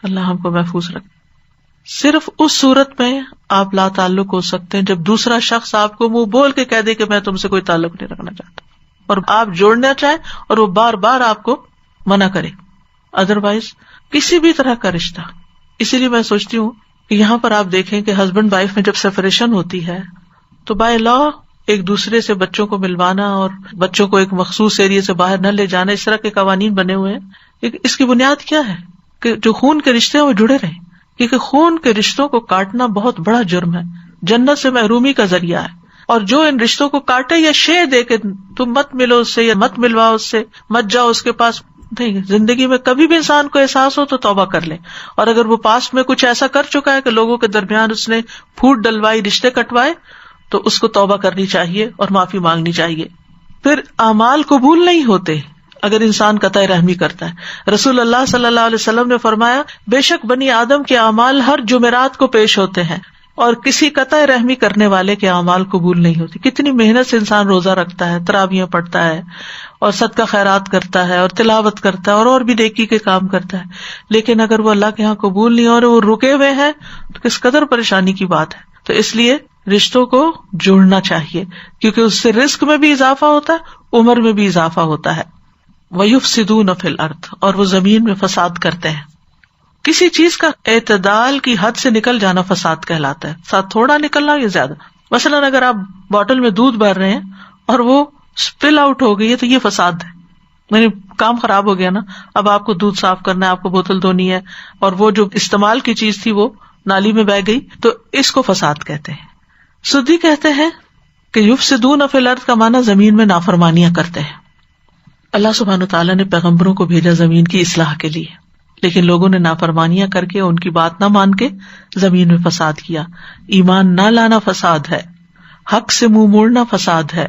A: اللہ ہم کو محفوظ رکھے. صرف اس صورت میں آپ لا تعلق ہو سکتے ہیں جب دوسرا شخص آپ کو منہ بول کے کہہ دے کہ میں تم سے کوئی تعلق نہیں رکھنا چاہتا، اور آپ جوڑنا چاہیں اور وہ بار بار آپ کو منع کرے. ادروائز کسی بھی طرح کا رشتہ. اسی لیے میں سوچتی ہوں کہ یہاں پر آپ دیکھیں کہ ہسبینڈ وائف میں جب سیپریشن ہوتی ہے تو بائی لا ایک دوسرے سے بچوں کو ملوانا اور بچوں کو ایک مخصوص ایریے سے باہر نہ لے جانا، اس طرح کے قوانین بنے ہوئے ہیں. اس کی بنیاد کیا ہے کہ جو خون کے رشتے ہیں وہ جڑے رہیں، کیونکہ خون کے رشتوں کو کاٹنا بہت بڑا جرم ہے، جنت سے محرومی کا ذریعہ ہے. اور جو ان رشتوں کو کاٹے یا شے دے کے تم مت ملو اس سے یا مت ملواؤ اس سے، مت جاؤ اس کے پاس، نہیں. زندگی میں کبھی بھی انسان کو احساس ہو تو توبہ کر لے، اور اگر وہ پاس میں کچھ ایسا کر چکا ہے کہ لوگوں کے درمیان اس نے پھوٹ ڈلوائی، رشتے کٹوائے، تو اس کو توبہ کرنی چاہیے اور معافی مانگنی چاہیے. پھر اعمال قبول نہیں ہوتے اگر انسان قطع رحمی کرتا ہے. رسول اللہ صلی اللہ علیہ وسلم نے فرمایا، بے شک بنی آدم کے اعمال ہر جمعرات کو پیش ہوتے ہیں اور کسی قطع رحمی کرنے والے کے اعمال قبول نہیں ہوتی. کتنی محنت سے انسان روزہ رکھتا ہے، تراویحیں پڑھتا ہے اور صدقہ خیرات کرتا ہے اور تلاوت کرتا ہے اور بھی نیکی کے کام کرتا ہے، لیکن اگر وہ اللہ کے ہاں قبول نہیں ہو رہے، وہ رکے ہوئے ہیں، تو کس قدر پریشانی کی بات ہے. تو اس لیے رشتوں کو جوڑنا چاہیے، کیونکہ اس سے رزق میں بھی اضافہ ہوتا ہے، عمر میں بھی اضافہ ہوتا ہے. وَيُفْسِدُونَ فِي الْأَرْضِ، اور وہ زمین میں فساد کرتے ہیں. کسی چیز کا اعتدال کی حد سے نکل جانا فساد کہلاتا ہے. ساتھ تھوڑا نکلنا یا زیادہ. مثلاً اگر آپ بوٹل میں دودھ بھر رہے ہیں اور وہ اسپل آؤٹ ہو گئی ہے تو یہ فساد ہے، یعنی کام خراب ہو گیا نا. اب آپ کو دودھ صاف کرنا ہے، آپ کو بوتل دھونی ہے، اور وہ جو استعمال کی چیز تھی وہ نالی میں بہہ گئی، تو اس کو فساد کہتے ہیں. سدی کہتے ہیں کہ یفسدون فی الارض کا معنی زمین میں نافرمانیاں کرتے ہیں. اللہ سبحانہ تعالیٰ نے پیغمبروں کو بھیجا زمین کی اصلاح کے لیے، لیکن لوگوں نے نافرمانیاں کر کے ان کی بات نہ مان کے زمین میں فساد کیا. ایمان نہ لانا فساد ہے، حق سے منہ موڑنا فساد ہے،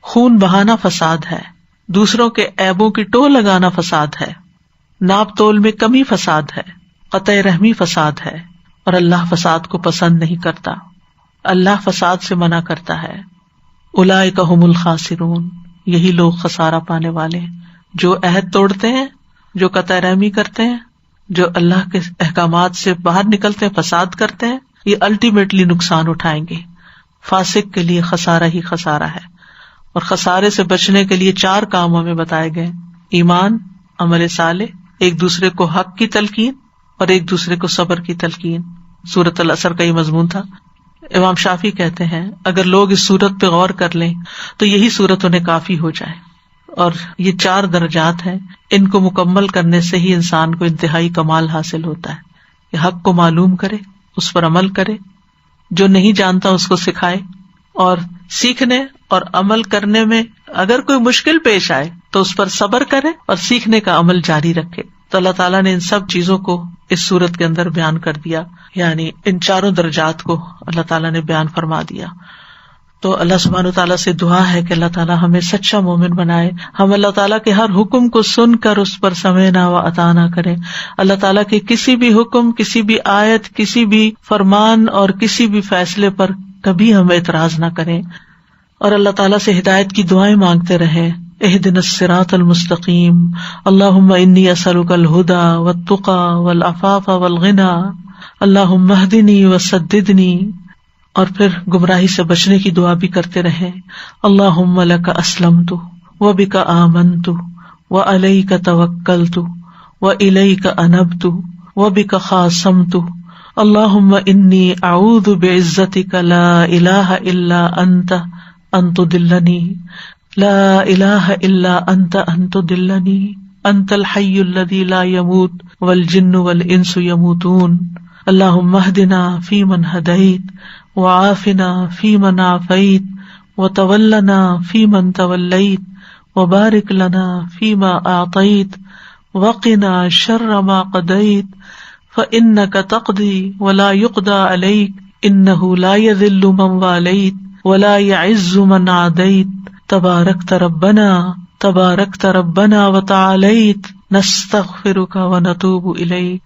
A: خون بہانا فساد ہے، دوسروں کے عیبوں کی ٹو لگانا فساد ہے، ناپ تول میں کمی فساد ہے، قطع رحمی فساد ہے، اور اللہ فساد کو پسند نہیں کرتا. اللہ فساد سے منع کرتا ہے. اولئک ھم الخاسرون، یہی لوگ خسارہ پانے والے ہیں، جو عہد توڑتے ہیں، جو قطع رحمی کرتے ہیں، جو اللہ کے احکامات سے باہر نکلتے ہیں، فساد کرتے ہیں، یہ الٹیمیٹلی نقصان اٹھائیں گے. فاسق کے لیے خسارہ ہی خسارہ ہے. اور خسارے سے بچنے کے لیے 4 کام ہمیں بتائے گئے: ایمان، عمل صالح، ایک دوسرے کو حق کی تلقین اور ایک دوسرے کو صبر کی تلقین. سورۃ العصر کا یہ مضمون تھا. امام شافعی کہتے ہیں اگر لوگ اس سورت پہ غور کر لیں تو یہی سورت انہیں کافی ہو جائے. اور یہ 4 درجات ہیں، ان کو مکمل کرنے سے ہی انسان کو انتہائی کمال حاصل ہوتا ہے. کہ حق کو معلوم کرے، اس پر عمل کرے، جو نہیں جانتا اس کو سکھائے، اور سیکھنے اور عمل کرنے میں اگر کوئی مشکل پیش آئے تو اس پر صبر کرے اور سیکھنے کا عمل جاری رکھے. تو اللہ تعالیٰ نے ان سب چیزوں کو اس سورت کے اندر بیان کر دیا، یعنی ان 4 درجات کو اللہ تعالیٰ نے بیان فرما دیا. تو اللہ سبحانہ تعالیٰ سے دعا ہے کہ اللہ تعالیٰ ہمیں سچا مومن بنائے. ہم اللہ تعالیٰ کے ہر حکم کو سن کر اس پر سمعنا و اطعنا کریں. اللہ تعالیٰ کے کسی بھی حکم، کسی بھی آیت، کسی بھی فرمان اور کسی بھی فیصلے پر کبھی ہم اعتراض نہ کریں، اور اللہ تعالیٰ سے ہدایت کی دعائیں مانگتے رہیں اهدنا الصراط المستقيم اللهم إني أسألك الهدى والتقى والعفاف والغنى اللهم اهدني وسددني. اور پھر گمراہی سے بچنے کی دعا بھی کرتے رہیں. اللہم لک اسلمت وبک آمنت وعلیک توکلت وإلیک انبت وبک خاصمت. اللہم انی اعوذ بعزتک لا الہ الا انت ان تضلنی لا الہ الا انت ان تضلنی انت الحی الذی لا يموت والجن والانس يموتون. اللہم اہدنا فیمن ہدیت وعافنا فیمن عافیت وتولنا فیمن تولیت وبارک لنا فیما اعطیت وقنا شر ما قضیت فإنك تقضی ولا يقضى علیک انہ لا یذل من والیت ولا يعز من عادیت تبارکت ربنا وتعالیت نستغفرک ونتوب الیک